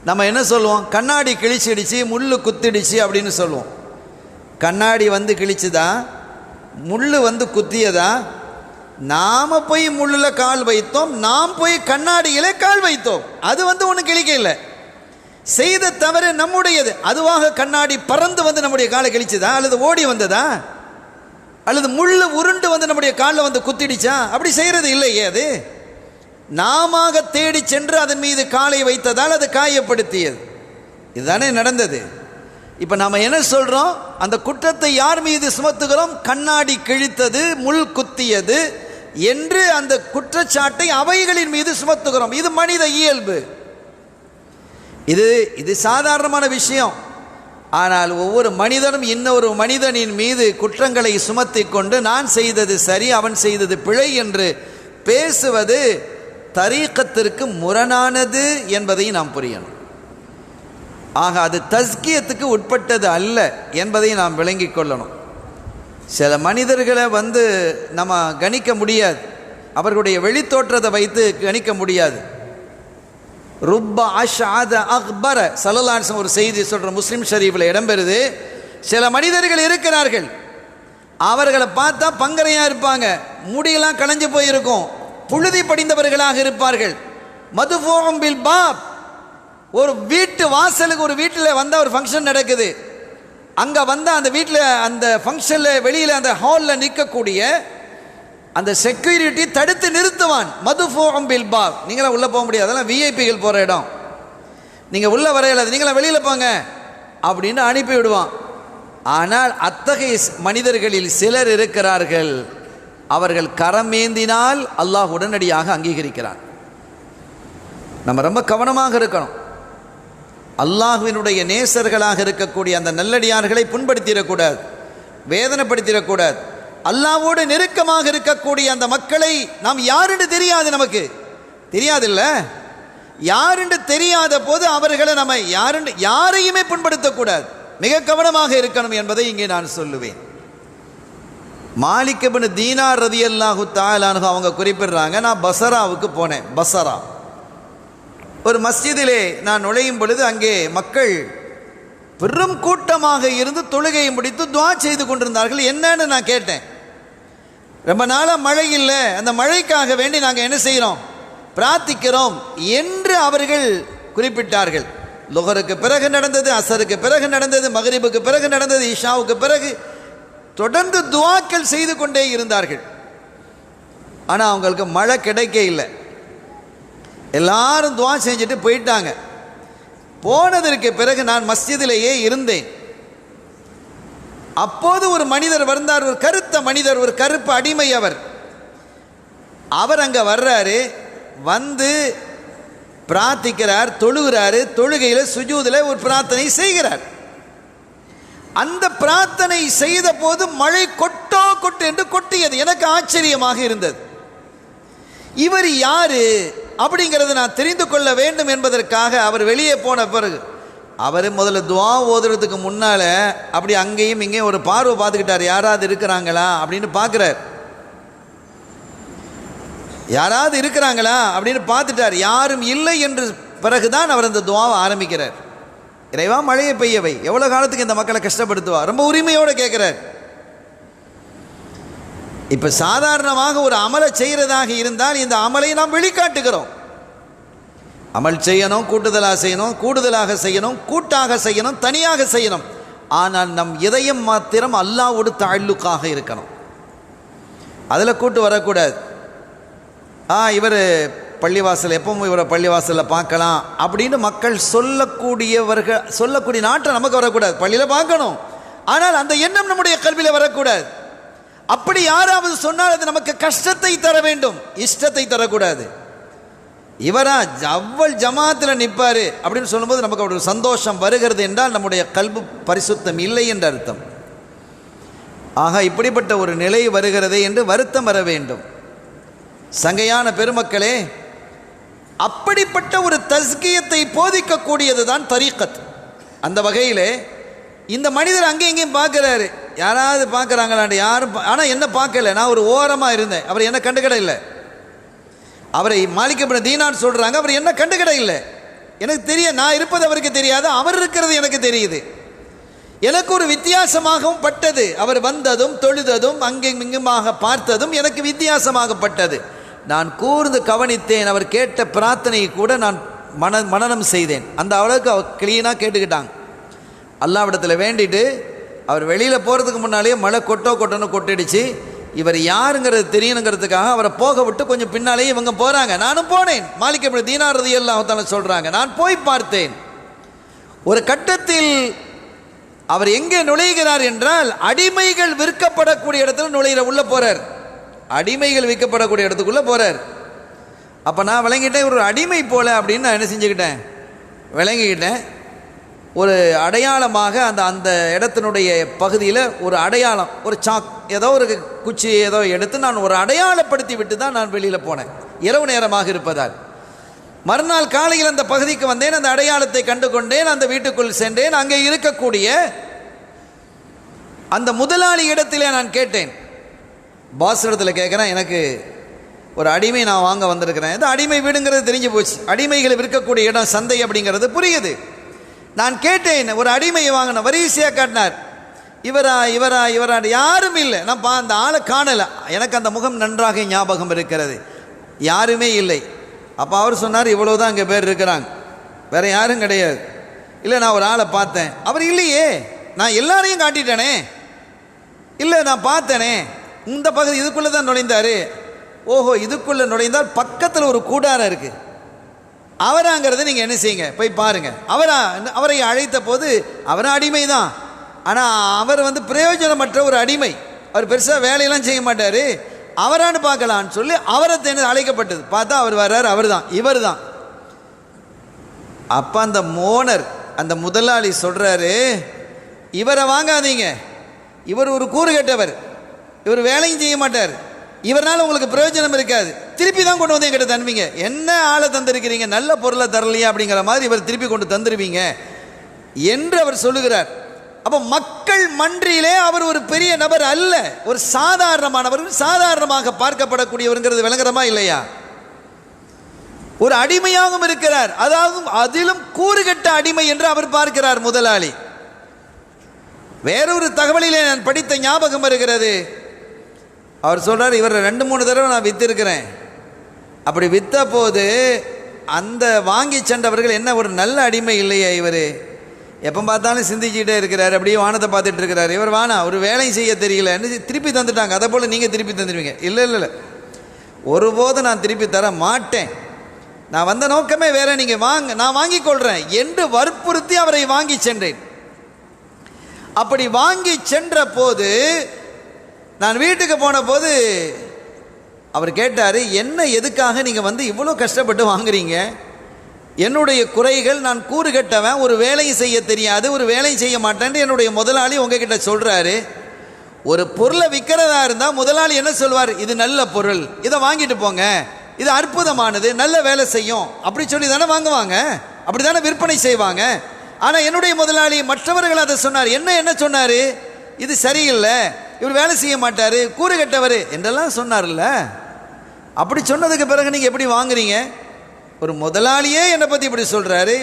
நம்ம என்ன சொல்லுவோம்? கண்ணாடி கிழிச்சிடுச்சு, முள் குத்திடுச்சு அப்படின்னு சொல்லுவோம். கண்ணாடி வந்து கிழிச்சுதா, முள் வந்து குத்தியதா? நாம் போய் முள்ளில் கால் வைத்தோம், நாம் போய் கண்ணாடியிலே கால் வைத்தோம். அது வந்து ஒன்றும் கிழிக்க இல்லை, செய்த தவறு நம்முடையது. அதுவாக கண்ணாடி பறந்து வந்து நம்முடைய காலை கிழிச்சுதா, அல்லது ஓடி வந்ததா, அல்லது முள் உருண்டு வந்து நம்முடைய காலில் வந்து குத்திடுச்சா? அப்படி செய்கிறது இல்லையே. அது நாம தேடி சென்று அதன் மீது காலை வைத்ததால் அது காயப்படுத்தியது. இதுதானே நடந்தது. இப்போ நாம் என்ன சொல்கிறோம்? அந்த குற்றத்தை யார் மீது சுமத்துகிறோம்? கண்ணாடி கிழித்தது, முள் குத்தியது என்று அந்த குற்றச்சாட்டை அவைகளின் மீது சுமத்துகிறோம். இது மனித இயல்பு. இது சாதாரணமான விஷயம். ஆனால் ஒவ்வொரு மனிதனும் இன்னொரு மனிதனின் மீது குற்றங்களை சுமத்தி கொண்டு நான் செய்தது சரி, அவன் செய்தது பிழை என்று பேசுவது தரீக்கத்திற்கு முரணானது என்பதை நாம் புரியணும். ஆக அது தஸ்கியத்துக்கு உட்பட்டது அல்ல என்பதை நாம் விளங்கிக் கொள்ளணும். சில மனிதர்களை வந்து நம்ம கணிக்க முடியாது, அவர்களுடைய வெளித்தோற்றத்தை வைத்து கணிக்க முடியாது. ருப்ப அஷ்அத அக்பர ஸல்லல்லாஹு அலைஹி வஸல்லம் ஒரு செய்தி சொல்கிற முஸ்லிம் ஷரீஃபில் இடம்பெறுது. சில மனிதர்கள் இருக்கிறார்கள், அவர்களை பார்த்தா பங்கரையாக இருப்பாங்க, முடியெல்லாம் களைஞ்சு போயிருக்கும், புழுதி படிந்தவர்களாக இருப்பார்கள். மதுஃபூஉம் பில் பாப், ஒரு வீட்டு வாசலுக்கு ஒரு வீட்டில் வந்தால் ஒரு ஃபங்க்ஷன் நடக்குது, அங்கே வந்தால் அந்த வீட்டில் அந்த ஃபங்க்ஷனில் வெளியில் அந்த ஹாலில் நிற்கக்கூடிய அந்த செக்யூரிட்டி தடுத்து நிறுத்துவான். மதுஃபூஉம் பில் பாப், நீங்களாம் உள்ளே போக முடியாது, அதெல்லாம் விஐபிகள் போகிற இடம், நீங்கள் உள்ளே வரையலாது, நீங்களாம் வெளியில் போங்க அப்படின்னு அனுப்பி விடுவான். ஆனால் அத்தகைய மனிதர்களில் சிலர் இருக்கிறார்கள், அவர்கள் கரமேந்தினால் அல்லாஹ் உடனடியாக அங்கீகரிக்கிறான். நம்ம ரொம்ப கவனமாக இருக்கணும். அல்லாஹ்வினுடைய நேசர்களாக இருக்கக்கூடிய அந்த நல்லடியார்களை புண்படுத்திடக்கூடாது, வேதனைப்படுத்திடக்கூடாது. அல்லாஹ்வோடு நெருக்கமாக இருக்கக்கூடிய அந்த மக்களை நாம் யாருன்னு தெரியாது, நமக்கு தெரியாதில்ல, யாருன்னு தெரியாத போது அவர்களை நம்ம யாரையுமே புண்படுத்தக்கூடாது, மிக கவனமாக இருக்கணும் என்பதை இங்கே நான் சொல்லுவேன். மாலிக் இப்னு தீனார் ரலியல்லாஹு தஆலா அன்ஹு அவங்க குறிப்பிடுறாங்க, நான் பஸராவுக்கு போனேன். பஸரா ஒரு மஸ்ஜிதிலே நான் நுழையும் பொழுது அங்கே மக்கள் பெரும் கூட்டமாக இருந்து தொழுகையை முடித்து துஆ செய்து கொண்டிருந்தார்கள். என்னன்னு நான் கேட்டேன். ரொம்ப நாளாக மழை இல்லை, அந்த மழைக்காக வேண்டி நாங்கள் என்ன செய்கிறோம், பிரார்த்திக்கிறோம் என்று அவர்கள் குறிப்பிட்டார்கள். லுஹருக்கு பிறகு நடந்தது, அசருக்கு பிறகு நடந்தது, மக்ரிபுக்கு பிறகு நடந்தது, இஷாவுக்கு பிறகு தொடர்ந்து துஆக்கள் செய்து கொண்டே இருந்தார்கள். ஆனால் அவங்களுக்கு மழை கிடைக்க இல்லை. எல்லாரும் துஆ செஞ்சுட்டு போயிட்டாங்க. போனதற்கு பிறகு நான் மஸ்ஜிதிலேயே இருந்தேன். அப்போது ஒரு மனிதர் வந்தார், ஒரு கருத்த மனிதர், ஒரு கருப்பு அடிமை. அவர் அங்கே வர்றாரு, வந்து பிரார்த்திக்கிறார், தொழுகிறாரு. தொழுகையில் சுஜூதில் ஒரு பிரார்த்தனை செய்கிறார். அந்த பிரார்த்தனை செய்த போது மழை கொட்டோ கொட்டு என்று கொட்டியது. எனக்கு ஆச்சரியமாக இருந்தது. இவர் யாரு அப்படிங்கிறத நான் தெரிந்து கொள்ள வேண்டும் என்பதற்காக அவர் வெளியே போன பிறகு அவர் முதல்ல துஆ ஓதுறதுக்கு முன்னால் அப்படி அங்கேயும் இங்கேயும் ஒரு பார்வை பார்த்துக்கிட்டார், யாராவது இருக்கிறாங்களா அப்படின்னு பார்க்குறார். யாராவது இருக்கிறாங்களா அப்படின்னு பார்த்துட்டார். யாரும் இல்லை என்று பிறகுதான் அவர் அந்த துஆவை ஆரம்பிக்கிறார். இறைவா மழையை பெய்யவை, எவ்வளோ காலத்துக்கு இந்த மக்களை கஷ்டப்படுத்துவா, ரொம்ப உரிமையோடு கேட்குறார். இப்போ சாதாரணமாக ஒரு அமலை செய்கிறதாக இருந்தால் இந்த அமலை நாம் வெளிக்காட்டுகிறோம். அமல் செய்யணும், கூட்டுதலாக செய்யணும், கூடுதலாக செய்யணும், கூட்டாக செய்யணும், தனியாக செய்யணும். ஆனால் நம் இதயம் மாத்திரம் அல்லாஹ்வோடு தஅல்லுக்காக இருக்கணும். அதில் கூட்டு வரக்கூடாது. இவர் பள்ளிவாசல் எப்பவும் இவரை பள்ளிவாசலில் பார்க்கலாம் அப்படின்னு மக்கள் சொல்லக்கூடிய நாட்டை நமக்கு வரக்கூடாது. பள்ளியில் பார்க்கணும், ஆனால் அந்த எண்ணம் நம்முடைய கல்வியில் வரக்கூடாது. அப்படி யாராவது சொன்னால் அது நமக்கு கஷ்டத்தை தர வேண்டும், இஷ்டத்தை தரக்கூடாது. இவரா அவ்வள் ஜமாத்தில் நிற்பார் அப்படின்னு சொல்லும்போது நமக்கு ஒரு சந்தோஷம் வருகிறது என்றால் நம்முடைய கல்வி பரிசுத்தம் இல்லை என்ற அர்த்தம். ஆக இப்படிப்பட்ட ஒரு நிலை வருகிறதே என்று வருத்தம் வர வேண்டும். சங்கையான பெருமக்களே, அப்படிப்பட்ட ஒரு தஸ்கியத்தை போதிக்கக்கூடியது தான் தரீக்கத். அந்த வகையிலே இந்த மனிதர் அங்கே இங்கேயும் பார்க்குறாரு, யாராவது பார்க்குறாங்களாண்டு, யாரும் ஆனால் என்ன பார்க்கல. நான் ஒரு ஓரமாக இருந்தேன், அவர் என்ன கண்டுக்கிட இல்லை. அவரை மாலிக் இப்னு தீனார் சொல்கிறாங்க, அவர் என்ன கண்டுக்கிட இல்லை. எனக்கு தெரிய, நான் இருப்பது அவருக்கு தெரியாது, அவர் இருக்கிறது எனக்கு தெரியுது. எனக்கு ஒரு வித்தியாசமாகவும் பட்டது. அவர் வந்ததும் தொழுததும் அங்கும் இங்குமாக பார்த்ததும் எனக்கு வித்தியாசமாகப்பட்டது. நான் கூர்ந்து கவனித்தேன். அவர் கேட்ட பிரார்த்தனையை கூட நான் மனனம் செய்தேன். அந்த அளவுக்கு அவர் கிளீனாக கேட்டுக்கிட்டாங்க. அல்லாஹ்விடத்தில் வேண்டிட்டு அவர் வெளியில் போகிறதுக்கு முன்னாலேயே மழை கொட்டோன்னு கொட்டிடுச்சு. இவர் யாருங்கிறது தெரியணுங்கிறதுக்காக அவரை போக விட்டு கொஞ்சம் பின்னாலேயே இவங்க போகிறாங்க. நானும் போனேன். மாலிக் இப்னு தீனார் ரலியல்லாஹு தஆலா சொல்கிறாங்க, நான் போய் பார்த்தேன். ஒரு கட்டத்தில் அவர் எங்கே நுழைகிறார் என்றால், அடிமைகள் விற்கப்படக்கூடிய இடத்துல உள்ளே போகிறார். அடிமைகள் விற்கப்படக்கூடிய இடத்துக்குள்ளே போகிறார். அப்போ நான் விளங்கிட்டேன், ஒரு அடிமை போல அப்படின்னு நான் என்ன செஞ்சுக்கிட்டேன், விளங்கிக்கிட்டேன். ஒரு அடையாளமாக அந்த இடத்தினுடைய பகுதியில் ஒரு அடையாளம், ஒரு சாக் ஏதோ ஒரு குச்சி ஏதோ எடுத்து நான் ஒரு அடையாளப்படுத்தி விட்டு தான் நான் வெளியில் போனேன், இரவு நேரமாக இருப்பதால். மறுநாள் காலையில் அந்த பகுதிக்கு வந்தேன், அந்த அடையாளத்தை கண்டு கொண்டேன், அந்த வீட்டுக்குள் சென்றேன். அங்கே இருக்கக்கூடிய அந்த முதலாளி இடத்திலே நான் கேட்டேன், பாஸ் இடத்துல கேட்குறேன், எனக்கு ஒரு அடிமை நான் வாங்க வந்திருக்கிறேன். இது அடிமை வீடுங்கிறது தெரிஞ்சு போச்சு, அடிமைகளை விற்கக்கூடிய இடம் சந்தை அப்படிங்கிறது புரியுது. நான் கேட்டேன், ஒரு அடிமையை வாங்கின, வரிசையாக காட்டினார். இவரா யாரும் இல்லை. நான் அந்த ஆளை காணலை. எனக்கு அந்த முகம் நன்றாக ஞாபகம் இருக்கிறது, யாருமே இல்லை. அப்போ அவர் சொன்னார், இவ்வளவுதான் இங்கே பேர் இருக்கிறாங்க, வேற யாரும் கிடையாது. இல்லை, நான் ஒரு ஆளை பார்த்தேன். அவர் இல்லையே, நான் எல்லாரையும் காட்டிட்டேனே. இல்லை, நான் பார்த்தேனே, இந்த பகுதி இதுக்குள்ளே தான் நுழைந்தார். ஓஹோ, இதுக்குள்ளே நுழைந்தால் பக்கத்தில் ஒரு கூடாரம் இருக்குது. அவராங்கிறத நீங்கள் என்ன செய்யுங்க, போய் பாருங்கள். அவரை அழைத்த போது அவரும் அடிமை தான், ஆனால் அவர் பிரயோஜனமற்ற ஒரு அடிமை. அவர் பெருசாக வேலையெல்லாம் செய்ய மாட்டார். அவரான்னு பார்க்கலான்னு சொல்லி அவரை அழைக்கப்பட்டது. பார்த்தா அவர் வர்றார், இவர் தான். அப்போ அந்த மோனர், அந்த முதலாளி சொல்கிறாரு, இவரை வாங்காதீங்க, இவர் ஒரு கூறு கெட்டவர், இவர் வேலையும் செய்ய மாட்டார், இவரால் உங்களுக்கு பிரயோஜனம் இருக்காது, திருப்பி தான் கொண்டு வந்து என்கிட்ட தந்துவீங்க. என்ன ஆளை தந்திருக்கிறீங்க, நல்ல பொருளை தரலையா அப்படிங்கிற மாதிரி இவர் திருப்பி கொண்டு தந்துருவீங்க என்று அவர் சொல்லுகிறார். அப்போ மக்கள் மன்றிலே அவர் ஒரு பெரிய நபர் அல்ல, ஒரு சாதாரணமானவர், சாதாரணமாக பார்க்கப்படக்கூடியவருங்கிறது விளங்குறமா இல்லையா? ஒரு அடிமையாகவும் இருக்கிறார், அதாவது அதிலும் கூறுகட்ட அடிமை என்று அவர் பார்க்கிறார் முதலாளி. வேறொரு தகவலிலே நான் படித்த ஞாபகம் வருகிறது. அவர் சொல்றார், இவர் 2-3 தடவை நான் வித்திருக்கிறேன். அப்படி வித்த போது அந்த வாங்கி சென்றவர்கள், என்ன ஒரு நல்ல அடிமை இல்லையா இவர், எப்போ பார்த்தாலும் சிந்திச்சுட்டே இருக்கிறார், அப்படியே வானத்தை பார்த்துட்டு இருக்கிறார், இவர் வானா ஒரு வேலையும் செய்ய தெரியல, திருப்பி தந்துட்டாங்க. அதை போல் நீங்கள் திருப்பி தந்துடுவீங்க? இல்லை, ஒருபோதும் நான் திருப்பி தர மாட்டேன், நான் வந்த நோக்கமே வேற, நீங்கள் வாங்க, நான் வாங்கி கொள்கிறேன் என்று வற்புறுத்தி அவரை வாங்கி சென்றேன். அப்படி வாங்கி சென்ற போது நான் வீட்டுக்கு போன போது அவர் கேட்டார், என்ன எதுக்காக நீங்கள் இவ்வளோ கஷ்டப்பட்டு வாங்குறீங்க? என்னுடைய குறைகள், நான் கூறு கட்டவன், ஒரு வேலையும் செய்ய தெரியாது, ஒரு வேலையும் செய்ய மாட்டேன்ட்டு என்னுடைய முதலாளி உங்ககிட்ட சொல்கிறாரு. ஒரு பொருளை விற்கிறதா இருந்தால் முதலாளி என்ன சொல்வார், இது நல்ல பொருள், இதை வாங்கிட்டு போங்க, இது அற்புதமானது, நல்ல வேலை செய்யும் அப்படி சொல்லி தானே வாங்குவாங்க, அப்படி தானே விற்பனை செய்வாங்க. ஆனால் என்னுடைய முதலாளி மற்றவர்கள் அதை சொன்னார். என்ன சொன்னார், இது சரியில்லை, இவர் வேலை செய்ய மாட்டார், கூறு கட்டவர் என்றெல்லாம் சொன்னார்ல. அப்படி சொன்னதுக்கு பிறகு நீங்கள் எப்படி வாங்குறீங்க? ஒரு முதலாளியே என்னை பற்றி இப்படி சொல்கிறாரு,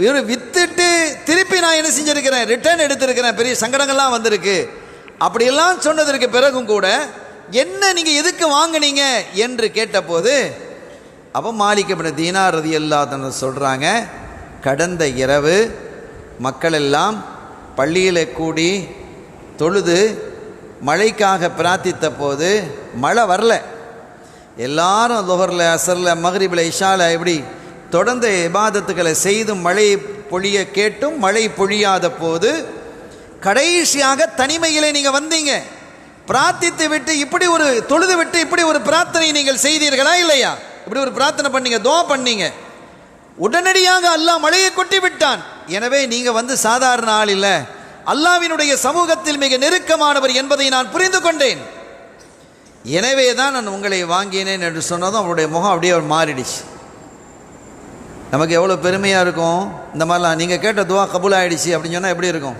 இவர் வித்துட்டு திருப்பி நான் என்ன செஞ்சுருக்கிறேன், ரிட்டர்ன் எடுத்திருக்கிறேன், பெரிய சங்கடங்கள்லாம் வந்திருக்கு. அப்படியெல்லாம் சொன்னதற்கு பிறகும் கூட என்ன நீங்கள் எதுக்கு வாங்கினீங்க என்று கேட்டபோது அப்போ மாலிக் இப்னு தீனார் ரலியல்லாஹு அன்ஹு சொல்கிறாங்க, கடந்த இரவு மக்கள் எல்லாம் பள்ளியில் கூடி தொழுது மழைக்காக பிரார்த்தித்த போது மழை வரல. எல்லாரும் லுஹரில், அசரில், மக்ரிபில், இஷாவில் இப்படி தொடர்ந்து இபாதத்துக்களை செய்தும் மழை பொழிய கேட்டும் மழை பொழியாத போது கடைசியாக தனிமையிலே நீங்கள் வந்தீங்க. பிரார்த்தித்து விட்டு இப்படி ஒரு தொழுது விட்டு இப்படி ஒரு பிரார்த்தனை நீங்கள் செய்தீர்களா இல்லையா? இப்படி ஒரு பிரார்த்தனை பண்ணீங்க, துஆ பண்ணீங்க. உடனடியாக அல்லாஹ் மழையை கொட்டி விட்டான். எனவே நீங்கள் சாதாரண ஆள் இல்லை, அல்லாஹ்வினுடைய சமூகத்தில் மிக நெருக்கமானவர் என்பதை நான் புரிந்து கொண்டேன். எனவே தான் நான் உங்களை வாங்கினேன் என்று சொன்னதும் அவருடைய முகம் அப்படியே மாறிடுச்சு. நமக்கு எவ்வளோ பெருமையாக இருக்கும். இந்த மாதிரிலாம் நீங்கள் கேட்ட துவா கபூல் ஆகிடுச்சு அப்படின்னு சொன்னால் எப்படி இருக்கும்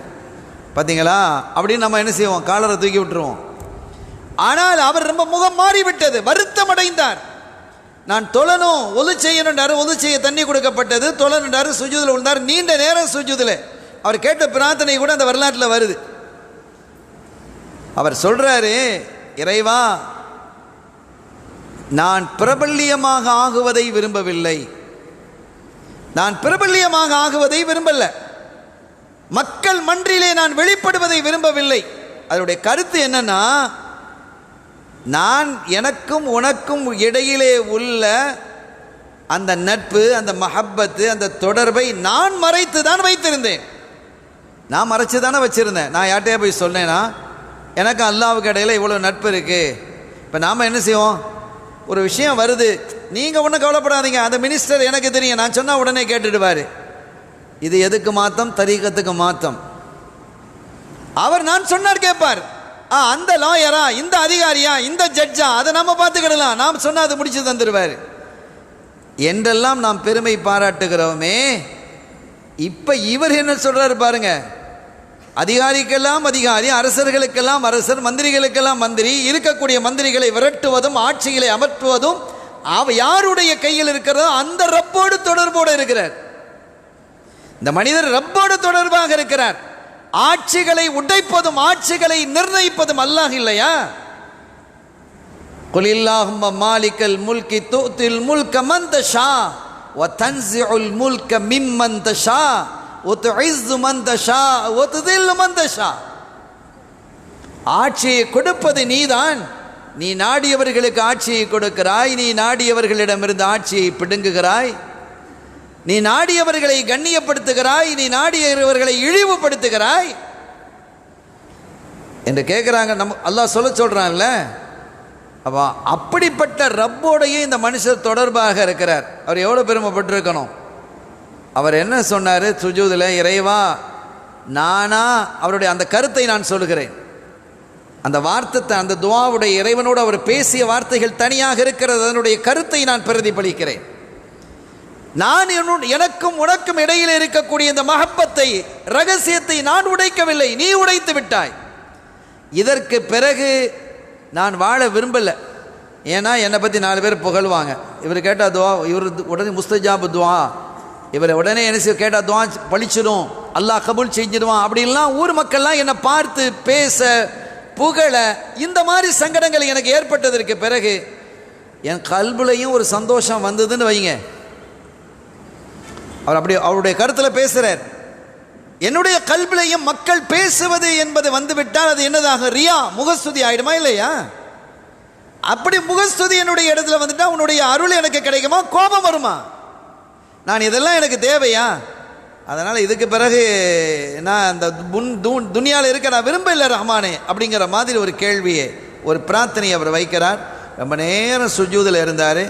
பார்த்தீங்களா? அப்படின்னு நம்ம என்ன செய்வோம், காலரை தூக்கி விட்டுருவோம். ஆனால் அவர் ரொம்ப முகம் மாறிவிட்டது, வருத்தம் அடைந்தார். நான் தொழணும், ஒது செய்யணுன்றாரு, ஒது செய்ய தண்ணி கொடுக்கப்பட்டது, தொழணுன்றாரு, சுஜூதில் விழுந்தார். நீண்ட நேரம் சுஜூதில் அவர் கேட்ட பிரார்த்தனை கூட அந்த வரலாற்றில் வருது. அவர் சொல்கிறாரு, இறைவா, நான் பிரபல்யமாக ஆகுவதை விரும்பவில்லை, நான் பிரபல்யமாக ஆகுவதை விரும்பல, மக்கள் மன்றிலே நான் வெளிப்படுவதை விரும்பவில்லை. அதனுடைய கருத்து என்னன்னா, நான் எனக்கும் உனக்கும் இடையிலே உள்ள அந்த நட்பு, அந்த மஹப்பத்து, அந்த தொடர்பை நான் மறைத்து தான் வைத்திருந்தேன். நான் மறைச்சு தானே வச்சுருந்தேன். நான் யார்கிட்டயே போய் சொன்னேன்னா எனக்கு அல்லாஹ்வுக்கு இடையில இவ்வளோ நட்பு இருக்குது. இப்போ நாம் என்ன செய்வோம், ஒரு விஷயம் வருது, நீங்கள் ஒன்றும் கவலைப்படாதீங்க, அந்த மினிஸ்டர் எனக்கு தெரியும், நான் சொன்னால் உடனே கேட்டுடுவார். இது எதுக்கு மாத்தம்? தரீகத்துக்கு மாத்தம். அவர் நான் சொன்னார் கேட்பார். அந்த லாயரா, இந்த அதிகாரியா, இந்த ஜட்ஜா, அதை நம்ம பார்த்துக்கிடலாம், நாம் சொன்னால் அதை முடிச்சு தந்துடுவார் என்றெல்லாம் நாம் பெருமை பாராட்டுகிறோமே. இப்போ இவர் என்ன சொல்கிறாரு பாருங்க, அதிகாரிக்கெல்லாம் அதிகாரி, அரசர்களுக்கெல்லாம் அரசர், மந்திரிகளுக்கெல்லாம் மந்திரி, இருக்கக்கூடிய மந்திரிகளை விரட்டுவதும் ஆட்சிகளை அமர்த்துவதும் யாருடைய கையில் இருக்கிறதோ அந்த ரப்போடு தொடர்போடு இருக்கிறார். இந்த மனிதர் ரப்போடு தொடர்பாக இருக்கிறார். ஆட்சிகளை உடைப்பதும் ஆட்சிகளை நிர்ணயிப்பதும் அல்லாஹ் இல்லையா? குல் இல்லாஹும்ம மாலிகல் முல்கி துத்தில் முல்க மன் தஷா வ தன்ஸிஉல் முல்க மிம்மன் தஷா வ துஇஸ்ஸு மன் தஷா வ துதில்லு மன் தஷா. ஆட்சியை கொடுப்பது நீதான், நீ நாடியவர்களுக்கு ஆட்சியை கொடுக்கிறாய், நீ நாடியவர்களிடமிருந்து ஆட்சியை பிடுங்குகிறாய், நீ நாடியவர்களை கண்ணியப்படுத்துகிறாய், நீ நாடியவர்களை இழிவுபடுத்துகிறாய் என்று கேட்குறாங்க. நம்ம அல்லாஹ் சொல்கிறான்ல. அப்போ அப்படிப்பட்ட ரப்போடையே இந்த மனுஷர் தொடர்பாக இருக்கிறார். அவர் எவ்வளோ பெருமைப்பட்டிருக்கணும். அவர் என்ன சொன்னார் சுஜூதில், இறைவா, நானா அவருடைய அந்த கருத்தை நான் சொல்கிறேன். அந்த வார்த்தை, அந்த துஆவுடைய இறைவனோடு அவர் பேசிய வார்த்தைகள் தனியாக இருக்கிறது, அதனுடைய கருத்தை நான் பிரதிபலிக்கிறேன். நான் எனக்கும் உனக்கும் இடையில் இருக்கக்கூடிய இந்த மஹப்பத்தை, ரகசியத்தை நான் உடைக்கவில்லை, நீ உடைத்து விட்டாய். இதற்கு பிறகு நான் வாழ விரும்பலை. ஏன்னா என்னை பற்றி 4 பேர் புகழ்வாங்க. இவர் கேட்டால் துவா, இவர் உடனே முஸ்தஜாபு துவா, இவரை உடனே என்ன செய்ய கேட்டால் துவா பழிச்சிடும், அல்லாஹ் கபூல் செஞ்சிடுவான் அப்படின்லாம் ஊர் மக்கள்லாம் என்னை பார்த்து பேச புகழ, இந்த மாதிரி சங்கடங்கள் எனக்கு ஏற்பட்டதற்கு பிறகு என் கல்புலையும் ஒரு சந்தோஷம் வந்ததுன்னு வைங்க. அவர் அப்படி அவருடைய கருத்தில் பேசுகிறார். என்னுடைய கல்விலையும் மக்கள் பேசுவது என்பது வந்துவிட்டால் அது என்னதாக, ரியா, முகஸ்துதி ஆயிடுமா இல்லையா? அப்படி முகஸ்துதி என்னுடைய இடத்துல வந்துட்டா உன்னுடைய அருள் எனக்கு கிடைக்குமா, கோபம் வருமா? நான் இதெல்லாம் எனக்கு தேவையா? அதனால் இதுக்கு பிறகு நான் அந்த துனியாவில் இருக்க நான் விரும்ப இல்லை ரஹ்மானே அப்படிங்கிற மாதிரி ஒரு கேள்வியை, ஒரு பிரார்த்தனையை அவர் வைக்கிறார். ரொம்ப நேரம் சுஜூதில் இருந்தார்.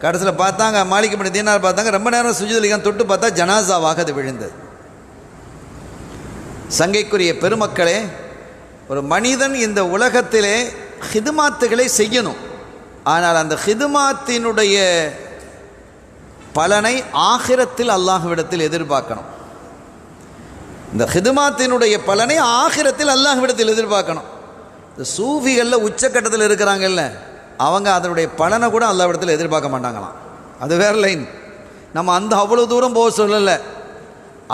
கடைசியில் பார்த்தாங்க, மாலிக் இப்னு தீனார் பார்த்தாங்க, ரொம்ப நேரம் சுஜூதில் தொட்டு பார்த்தா ஜனாசாவாக அது விழுந்தது. சங்கைக்குரிய பெருமக்களே, ஒரு மனிதன் இந்த உலகத்திலே ஹிதுமாத்துகளை செய்யணும். ஆனால் அந்த ஹிதுமாத்தினுடைய பலனை ஆகிரத்தில் அல்லாஹ்விடத்தில் எதிர்பார்க்கணும். இந்த ஹிதுமாத்தினுடைய பலனை ஆகிரத்தில் அல்லாஹ்விடத்தில் எதிர்பார்க்கணும். இந்த சூஃபிகளில் உச்சக்கட்டத்தில் இருக்கிறாங்கல்ல, அவங்க அதனுடைய பலனை கூட அல்லாஹ்விடத்தில் எதிர்பார்க்க மாட்டாங்களாம். அது வேற லைன். நம்ம அந்த அவ்வளோ தூரம் போக சொல்லலை.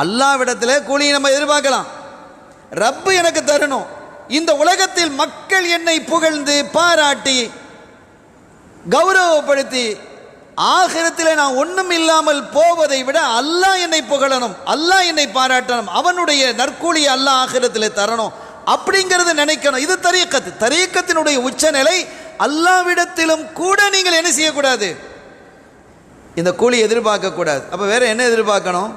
அல்லாஹ்விடத்தில் கூலியை நம்ம எதிர்பார்க்கலாம். ரப்பு எனக்கு தரணும். இந்த உலகத்தில் மக்கள் என்னை புகழ்ந்து பாராட்டி கௌரவப்படுத்தி ஆகிரத்திலே நான் ஒன்றும் இல்லாமல் போவதை விட அல்லாஹ் என்னை புகழணும், அல்லாஹ் என்னை பாராட்டணும், அவனுடைய நற்கூலியை அல்லாஹ் ஆகிரத்திலே தரணும் அப்படிங்கிறது நினைக்கணும். இது தரீக்கத்து. தரீக்கத்தினுடைய உச்சநிலை. அல்லாஹ்விடத்திலும் கூட நீங்கள் என்ன செய்யக்கூடாது, இந்த கூலி எதிர்பார்க்கக்கூடாது. அப்போ வேற என்ன எதிர்பார்க்கணும்?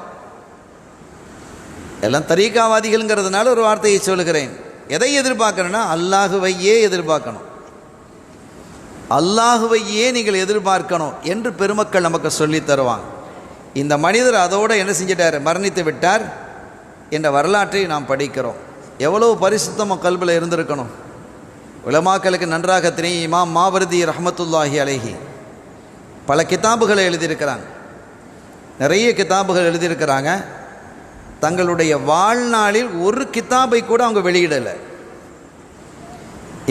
எல்லாம் தரீக்காவாதிகள்ங்கிறதுனால ஒரு வார்த்தையை சொல்லுகிறேன். எதை எதிர்பார்க்கணும்னா அல்லாஹுவையே எதிர்பார்க்கணும். அல்லாஹுவையே நீங்கள் எதிர்பார்க்கணும் என்று பெருமக்கள் நமக்கு சொல்லி தருவாங்க. இந்த மனிதர் அதோடு என்ன செஞ்சிட்டார், மரணித்து விட்டார் என்ற வரலாற்றை நாம் படிக்கிறோம். எவ்வளவு பரிசுத்தமாக கல்பில் இருந்திருக்கணும். உலமாக்களுக்கு நன்றாக தெரியும். இமாம் மாவர்தி ரஹ்மத்துல்லாஹி அலைஹி பல கிதாபுகளை எழுதியிருக்கிறாங்க, நிறைய கிதாபுகள் எழுதியிருக்கிறாங்க. தங்களுடைய வாழ்நாளில் ஒரு கிதாபை கூட அவங்க வெளியிடலை.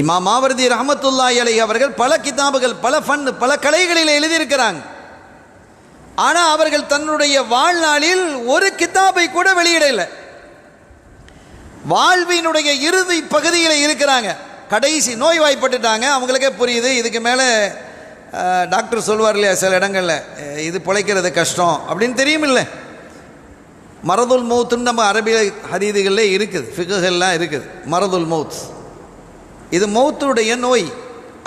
இமாம் மாவர்தி ரஹ்மத்துல்லாஹி அலைஹி அவர்கள் பல கிதாபுகள், பல கலைகளில் எழுதியிருக்கிறாங்க. ஆனால் அவர்கள் தன்னுடைய வாழ்நாளில் ஒரு கிதாபை கூட வெளியிடலை. வாழ்வினுடைய இறுதி பகுதியில் இருக்கிறாங்க. கடைசி நோய்வாய்ப்பட்டுட்டாங்க. அவங்களுக்கே புரியுது, இதுக்கு மேலே டாக்டர் சொல்வார் இல்லையா சில இடங்களில், இது பிழைக்கிறது கஷ்டம் அப்படின்னு தெரியும். இல்லை, மரதுல் மௌத்துன்னு நம்ம அரபிய ஹதீதுகளில் இருக்குது, ஃபிக்ஹெல்லாம் இருக்குது. மரதுல் மௌத், இது மௌத்துடைய நோய்.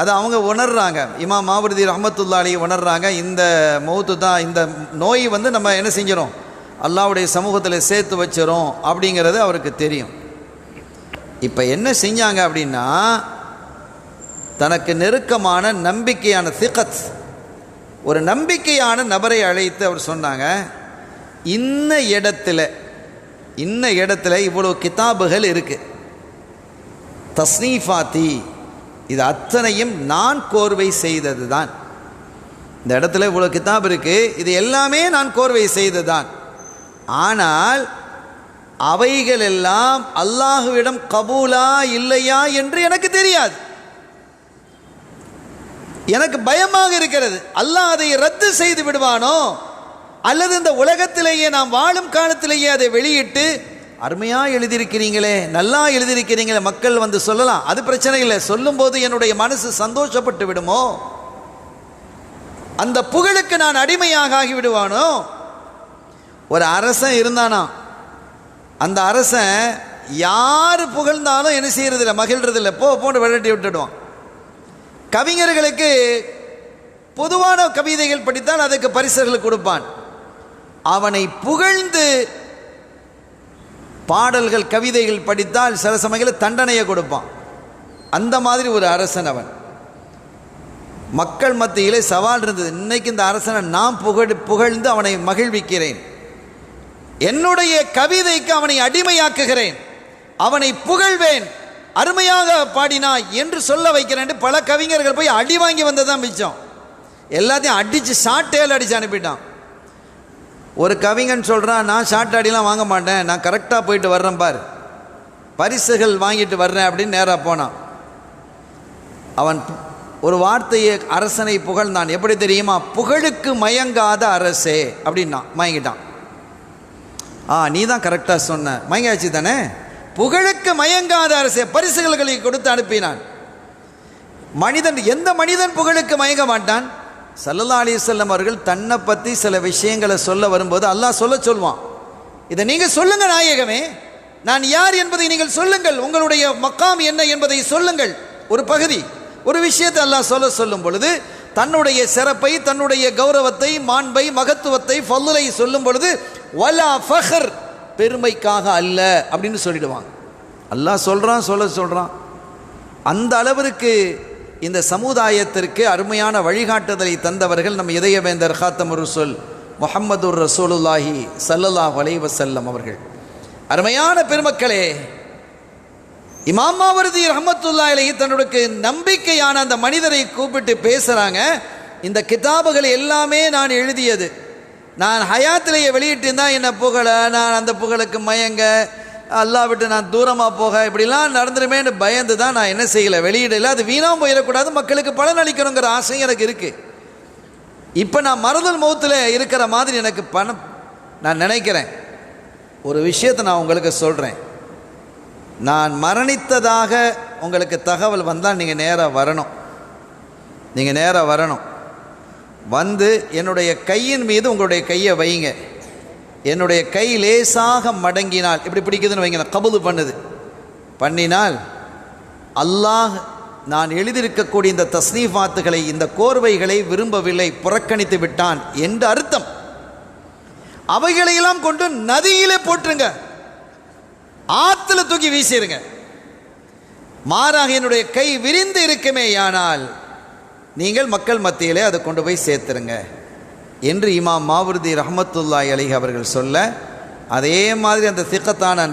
அதை அவங்க உணர்றாங்க. இமாம் மாவர்தி ரஹ்மத்துல்லாஹி அலைஹி உணர்றாங்க. இந்த மௌத்து தான், இந்த நோய் நம்ம என்ன செஞ்சிடும், அல்லாஹ்வுடைய சமூகத்தில் சேர்த்து வச்சிரும் அப்படிங்கிறது அவருக்கு தெரியும். இப்போ என்ன செஞ்சாங்க அப்படின்னா, தனக்கு நெருக்கமான நம்பிக்கையான திகத், ஒரு நம்பிக்கையான நபரை அழைத்து அவர் சொன்னாங்க, இன்ன இடத்துல இவ்வளோ கிதாபுகள் இருக்குது, தஸ்னீஃபாத்தி, இது அத்தனையும் நான் கோர்வை செய்தது தான். இந்த இடத்துல இவ்வளோ கிதாப் இருக்குது, இது எல்லாமே நான் கோர்வை செய்தது தான். ஆனால் அவைகள் எல்லாம் அல்லாஹுவிடம் கபூலா இல்லையா என்று எனக்கு தெரியாது. எனக்கு பயமாக இருக்கிறது, அல்லாஹ் அதை ரத்து செய்து விடுவானோ, அல்லது இந்த உலகத்திலேயே நாம் வாழும் காலத்திலேயே அதை வெளியிட்டு அருமையாக எழுதியிருக்கிறீங்களே, நல்லா எழுதியிருக்கிறீங்களே, மக்கள் சொல்லலாம், அது பிரச்சனை இல்லை, சொல்லும்போது என்னுடைய மனசு சந்தோஷப்பட்டு விடுமோ, அந்த புகழுக்கு நான் அடிமையாக ஆகிவிடுவானோ. ஒரு அரசன் இருந்தானா, அந்த அரசன் யார் புகழ்ந்தாலும் என்ன செய்யறதில்லை, மகிழ்றதில்லை, போட்டு விரட்டி விட்டுடுவான். கவிஞர்களுக்கு பொதுவான கவிதைகள் படித்தால் அதுக்கு பரிசுகள் கொடுப்பான். அவனை புகழ்ந்து பாடல்கள் கவிதைகள் படித்தால் சில சமயங்களில் தண்டனையை கொடுப்பான். அந்த மாதிரி ஒரு அரசன் அவன். மக்கள் மத்தியிலே சவால் இருந்தது, இன்னைக்கு இந்த அரசனை நான் புகழ்ந்து அவனை மகிழ்விக்கிறேன், என்னுடைய கவிதைக்கு அவனை அடிமையாக்குகிறேன், அவனை புகழ்வேன், அருமையாக பாடினா என்று சொல்ல வைக்கிறேன். பல கவிஞர்கள் போய் அடி வாங்கி வந்ததான் மிச்சம். எல்லாத்தையும் அடித்து ஷார்ட்டேல் அடித்து அனுப்பிட்டான். ஒரு கவிஞன் சொல்கிறான், நான் ஷார்ட் அடிலாம் வாங்க மாட்டேன், நான் கரெக்டாக போயிட்டு வர்றேன் பார், பரிசுகள் வாங்கிட்டு வர்றேன் அப்படின்னு நேராக போனான். அவன் ஒரு வார்த்தையை அரசனை புகழ்ந்தான். எப்படி தெரியுமா, புகழுக்கு மயங்காத அரசே அப்படின்னா மயங்கிட்டான். நீ தான் கரெக்டாக சொன்ன, மயங்காச்சு தானே, புகழுக்கு மயங்காத அரசே, பரிசுகளை கொடுத்து அனுப்பினான். மனிதன், எந்த மனிதன் புகழுக்கு மயங்க மாட்டான்? ஸல்லல்லாஹு அலைஹி வஸல்லம் அவர்கள் தன்னை பற்றி சில விஷயங்களை சொல்ல வரும்போது அல்லாஹ் சொல்லுவான், இதை நீங்கள் சொல்லுங்கள் நாயகமே, நான் யார் என்பதை நீங்கள் சொல்லுங்கள், உங்களுடைய மக்காம் என்ன என்பதை சொல்லுங்கள். ஒரு பகுதி, ஒரு விஷயத்தை அல்லாஹ் சொல்லும் பொழுது தன்னுடைய சிறப்பை, தன்னுடைய கௌரவத்தை, மாண்பை, மகத்துவத்தை, ஃபல்லை சொல்லும் பொழுது வலா ஃபஹர், பெருமைக்காக அல்ல அப்படின்னு சொல்லிடுவாங்க. அல்லாஹ் சொல்கிறான். அந்த அளவிற்கு இந்த சமுதாயத்திற்கு அருமையான வழிகாட்டுதலை தந்தவர்கள் நம் இதயவேந்தர் காத்தமுர் ரசூல் முஹம்மதுர் ரசூலுல்லாஹி ஸல்லல்லாஹு அலைஹி வஸல்லம் அவர்கள். அருமையான பெருமக்களே, இமாம் மாவர்தி ரஹ்மத்துல்லாஹி அலைஹி தன்னுடைய நம்பிக்கையான அந்த மனிதரை கூப்பிட்டு பேசுகிறாங்க, இந்த கிதாபுகள் எல்லாமே நான் எழுதியது, நான் ஹயாத்திலேயே வெளியிட்டு தான் என்னை புகழ, நான் அந்த புகழுக்கு மயங்க, அல்லாஹ் விட்டு நான் தூரமாக போக, இப்படிலாம் நடந்துருமேன்னு பயந்து தான் நான் என்ன செய்யலை, வெளியிடலை. அது வீணாக போயிடக்கூடாது, மக்களுக்கு பலன் அளிக்கணுங்கிற ஆசை எனக்கு இருக்குது. இப்போ நான் மரதுல் மௌத்தில் இருக்கிற மாதிரி எனக்கு நான் நினைக்கிறேன். ஒரு விஷயத்தை நான் உங்களுக்கு சொல்கிறேன், நான் மரணித்ததாக உங்களுக்கு தகவல் வந்தால் நீங்கள் நேராக வரணும். வந்து என்னுடைய கையின் மீது உங்களுடைய கையை வைங்க. என்னுடைய கை லேசாக மடங்கினால், இப்படி பிடிக்குதுன்னு வைங்க, கபுது பண்ணினால் அல்லாஹ் நான் எழுதியிருக்கக்கூடிய இந்த தஸ்னீஃபாத்துகளை, இந்த கோர்வைகளை விரும்பவில்லை, புறக்கணித்து விட்டான் என்று அர்த்தம். அவைகளையெல்லாம் கொண்டு நதியிலே போட்டுருங்க, ஆற்றுல தூக்கி வீசிருங்க. மாறாக என்னுடைய கை விரிந்து இருக்குமேயானால் நீங்கள் மக்கள் மத்தியிலே அதை கொண்டு போய் சேர்த்துருங்க என்று இமாம் மாவர்தி ரஹ்மத்துல்லாஹி அலைஹி அவர்கள் சொல்ல, அதே மாதிரி அந்த திக்கத்தான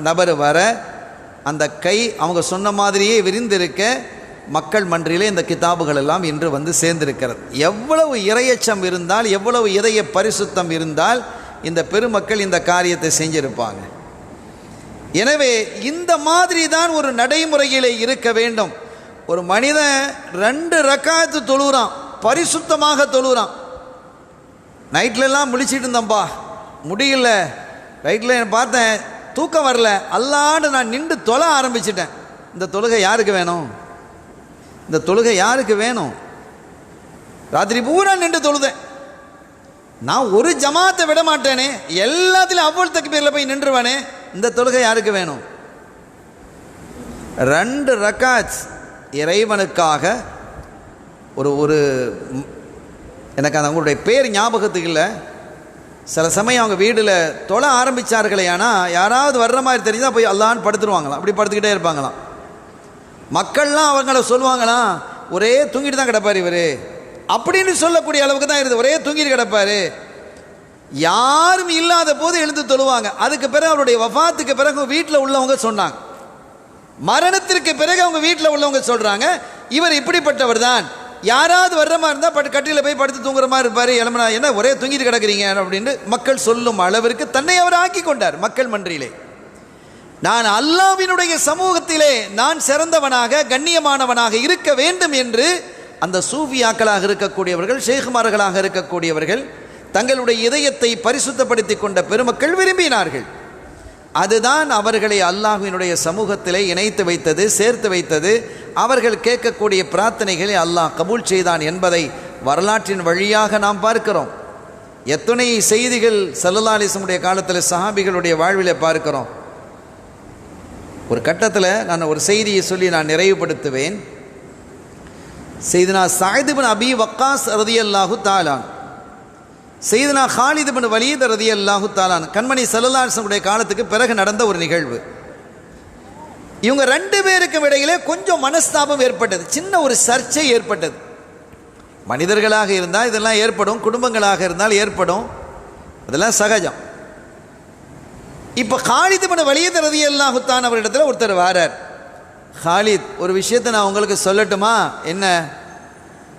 நபர் வர அந்த கை அவங்க சொன்ன மாதிரியே விரிந்திருக்க மக்கள் மன்றிலே இந்த கிதாபுகள் எல்லாம் இன்று வந்து சேர்ந்திருக்கிறது. எவ்வளவு இறையச்சம் இருந்தால், எவ்வளவு இதய பரிசுத்தம் இருந்தால் இந்த பெருமக்கள் இந்த காரியத்தை செஞ்சிருப்பாங்க. எனவே இந்த மாதிரி தான் ஒரு நடைமுறையிலே இருக்க வேண்டும். ஒரு மனிதன் 2 ரக்காத்து தொழுகிறான், பரிசுத்தமாக தொழுகிறான். நைட்லெல்லாம் முழிச்சிட்டு இருந்தேன்ப்பா, முடியல, ரைட்டில் பார்த்தேன், தூக்கம் வரல, அல்லாண்டு நான் நின்று தொழ ஆரம்பிச்சிட்டேன். இந்த தொழுகை யாருக்கு வேணும்? இந்த தொழுகை யாருக்கு வேணும்? ராத்திரி பூரா நின்று தொழுதேன், நான் ஒரு ஜமாத்தை விட மாட்டேனே, எல்லாத்திலும் அவ்வளவு தக்பீரில் போய் நின்றுவானே, இந்த தொழுகை யாருக்கு வேணும்? 2 ரக்காத் இறைவனுக்காக ஒரு எனக்கு அந்த அவங்களுடைய பேர் ஞாபகத்துக்கு இல்லை. சில சமயம் அவங்க வீட்டில் தொழ ஆரம்பித்தார்களே, ஆனால் யாராவது வர்ற மாதிரி தெரிஞ்சால் போய் அல்லான்னு படுத்துருவாங்களாம், அப்படி படுத்துக்கிட்டே இருப்பாங்களாம். மக்கள்லாம் அவங்கள சொல்லுவாங்களாம், ஒரே தூங்கிட்டு தான் கிடப்பார் இவர் அப்படின்னு சொல்லக்கூடிய அளவுக்கு தான் இருக்குது, ஒரே தூங்கிட்டு கிடப்பார். யாரும் இல்லாத போது எழுந்து தொழுவாங்க. அதுக்கு பிறகு அவருடைய வஃபாத்துக்கு பிறகு வீட்டில் உள்ளவங்க சொன்னாங்க, மரணத்திற்கு பிறகு அவங்க வீட்டில் உள்ளவங்க சொல்கிறாங்க, இவர் இப்படிப்பட்டவர் தான், யாராவது வர்ற மாதிரி இருந்தால் கட்டியில் போய் படுத்து தூங்குற மாதிரி இருப்பார், எலும்புனா என்ன ஒரே தூங்கிட்டு கிடக்குறீங்க அப்படின்னு மக்கள் சொல்லும் அளவிற்கு தன்னை அவர் ஆக்கி கொண்டார் மக்கள் மன்றிலே. நான் அல்லாஹ்வினுடைய சமூகத்திலே நான் சிறந்தவனாக கண்ணியமானவனாக இருக்க வேண்டும் என்று அந்த சூஃபியாக்களாக இருக்கக்கூடியவர்கள், ஷேகுமார்களாக இருக்கக்கூடியவர்கள், தங்களுடைய இதயத்தை பரிசுத்தப்படுத்தி கொண்ட பெருமக்கள் விரும்பினார்கள். அதுதான் அவர்களை அல்லாஹ்வினுடைய சமூகத்திலே இணைத்து வைத்தது, சேர்த்து வைத்தது. அவர்கள் கேட்கக்கூடிய பிரார்த்தனைகளை அல்லாஹ் கபூல் செய்தான் என்பதை வரலாற்றின் வழியாக நாம் பார்க்கிறோம். எத்தனை செய்திகள் ஸல்லல்லாஹு அலைஹி வஸல்லம் காலத்தில் சஹாபிகளுடைய வாழ்விலே பார்க்கிறோம். ஒரு கட்டத்தில் நான் ஒரு செய்தியை சொல்லி நான் நிறைவுபடுத்துவேன். சையதுனா ஸஅத் இப்னு அபி வக்காஸ் ரலியல்லாஹு தஆலா, சையதுனா காலித் இப்னு வலீத் ரலியல்லாஹு தஆலா, கண்மணி ஸல்லல்லாஹு அலைஹி வஸல்லம் காலத்துக்கு பிறகு நடந்த ஒரு நிகழ்வு. இவங்க 2 பேருக்கும் இடையிலே கொஞ்சம் மனஸ்தாபம் ஏற்பட்டது, சின்ன ஒரு சர்ச்சை ஏற்பட்டது. மனிதர்களாக இருந்தால் இதெல்லாம் ஏற்படும், குடும்பங்களாக இருந்தால் ஏற்படும், அதெல்லாம் சகஜம். இப்போ காலித் இப்னு வலீத் ரலியல்லாஹு தஆலா அவரிடத்தில் ஒருத்தர் வாரார். காலித், ஒரு விஷயத்தை நான் உங்களுக்கு சொல்லட்டுமா? என்ன?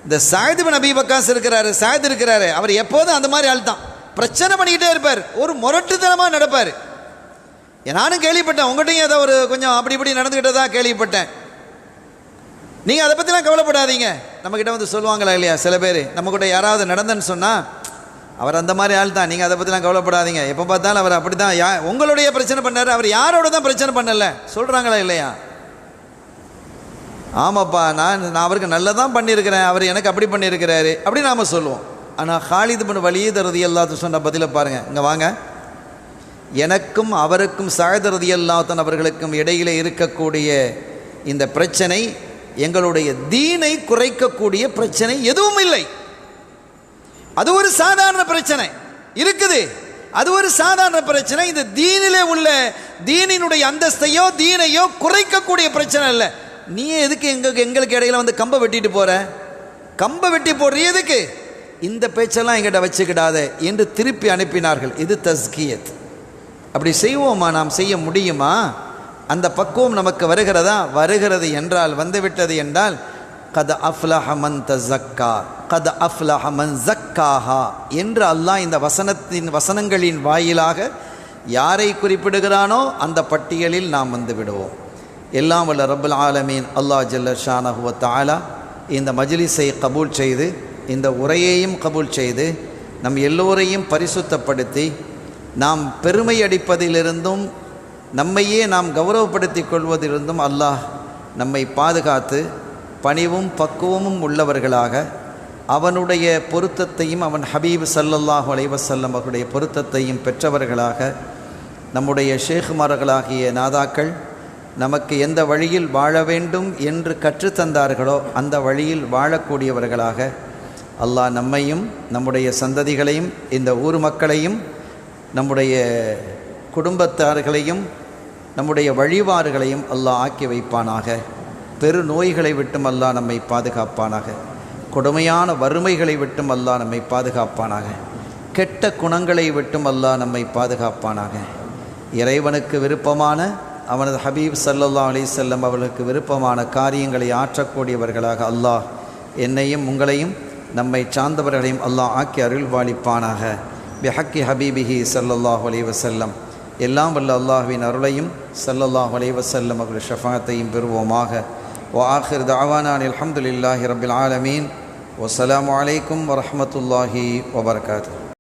இந்த ஸஅத் இப்னு அபீ வக்காஸ் இருக்கிறாரு, ஸஅத் இருக்கிறாரு, அவர் எப்போதும் அந்த மாதிரி ஆள் தான், பிரச்சனை பண்ணிக்கிட்டே இருப்பார், ஒரு முரட்டுத்தனமாக நடப்பார். நானும் கேள்விப்பட்டேன், உங்கள்கிட்டையும் ஏதோ ஒரு கொஞ்சம் அப்படி இப்படி நடந்துக்கிட்டதா கேள்விப்பட்டேன். நீங்கள் அதை பற்றிலாம் கவலைப்படாதீங்க. நம்மக்கிட்ட வந்து சொல்லுவாங்களா இல்லையா சில பேர், நம்மக்கிட்ட யாராவது நடந்தேன்னு சொன்னால், அவர் அந்த மாதிரி ஆள் தான், நீங்கள் அதை பற்றிலாம் கவலைப்படாதீங்க, எப்போ பார்த்தாலும் அவர் அப்படி தான், உங்களுடைய பிரச்சனை பண்ணார், அவர் யாரோட தான் பிரச்சனை பண்ணலை சொல்கிறாங்களா இல்லையா? ஆமாப்பா, நான் அவருக்கு நல்லதான் பண்ணியிருக்கிறேன், அவர் எனக்கு அப்படி பண்ணியிருக்கிறாரு அப்படி நாம் சொல்லுவோம். ஆனால் காலித் இப்னு வலீத் ரலியல்லாஹு சொன்ன பதிலை பாருங்கள். இங்கே வாங்க, எனக்கும் அவருக்கும் ஸஅத் ரலியல்லாஹு தஆலா அவர்களுக்கும் இடையிலே இருக்கக்கூடிய இந்த பிரச்சனை எங்களுடைய தீனை குறைக்கக்கூடிய பிரச்சனை எதுவும் இல்லை. அது ஒரு சாதாரண பிரச்சனை இருக்குது, அது ஒரு சாதாரண பிரச்சனை. இந்த தீனிலே உள்ள தீனினுடைய அந்தஸ்தையோ தீனையோ குறைக்கக்கூடிய பிரச்சனை இல்லை. நீ எதுக்கு எங்களுக்கு இடையில வந்து கம்பை வெட்டிட்டு போற, கம்பை வெட்டி போடுறிய எதுக்கு? இந்த பேச்செல்லாம் எங்கிட்ட வச்சுக்கிடாத என்று திருப்பி அனுப்பினார்கள். இது தஸ்கியத். அப்படி செய்வோமா? நாம் செய்ய முடியுமா? அந்த பக்குவம் நமக்கு வருகிறதா? வருகிறது என்றால், வந்துவிட்டது என்றால், கத் அஃப்லஹ மன் தஸக்கா கத் அஃப்லஹ மன் ஸக்காஹா என்று அல்லாஹ் இந்த வசனங்களின் வாயிலாக யாரை குறிப்பிடுகிறானோ அந்த பட்டியலில் நாம் வந்து விடுவோம். எல்லாம் வல்ல ரப்புல் ஆலமீன் அல்லாஹ் ஜல்ல ஷானஹு வ தஆலா இந்த மஜ்லிஸை கபூல் செய்து, இந்த உரையையும் கபூல் செய்து, நம் எல்லோரையும் பரிசுத்தப்படுத்தி, நாம் பெருமை அடிப்பதிலிருந்தும் நம்மையே நாம் கௌரவப்படுத்தி கொள்வதிலிருந்தும் அல்லாஹ் நம்மை பாதுகாத்து பணிவும் பக்குவமும் உள்ளவர்களாக அவனுடைய பொருத்தத்தையும் அவன் ஹபீப் ஸல்லல்லாஹு அலைஹி வஸல்லம் அவருடைய பொருத்தத்தையும் பெற்றவர்களாக நம்முடைய ஷேகுமார்களாகிய நாதாக்கள் நமக்கு எந்த வழியில் வாழ வேண்டும் என்று கற்றுத்தந்தார்களோ அந்த வழியில் வாழக்கூடியவர்களாக அல்லாஹ் நம்மையும் நம்முடைய சந்ததிகளையும் இந்த ஊர் மக்களையும் நம்முடைய குடும்பத்தார்களையும் நம்முடைய வழிவாறுகளையும் அல்லாஹ் ஆக்கி வைப்பானாக. பெரு நோய்களை விட்டும் அல்லாஹ் நம்மை பாதுகாப்பானாக. கொடுமையான வறுமைகளை விட்டும் அல்லாஹ் நம்மை பாதுகாப்பானாக. கெட்ட குணங்களை விட்டும் அல்லாஹ் நம்மை பாதுகாப்பானாக. இறைவனுக்கு விருப்பமான அவனது ஹபீப் ஸல்லல்லாஹு அலைஹி வஸல்லம் அவர்களுக்கு விருப்பமான காரியங்களை ஆற்றக்கூடியவர்களாக அல்லாஹ் என்னையும் உங்களையும் நம்மை சார்ந்தவர்களையும் அல்லாஹ் ஆக்கி அருள்வாளிப்பானாக. பிஹக்கி ஹபீபிஹி ஸல்லல்லாஹு அலைஹி வஸல்லம். எல்லாம் வல்ல அல்லாஹ்வின் அருளையும் ஸல்லல்லாஹு அலைஹி வஸல்லம் அவர்கள் ஷஃபாஅத்தையும் பெறுவோமாக. وآخر دعوانا الحمد لله رب العالمين والسلام عليكم ورحمة الله وبركاته.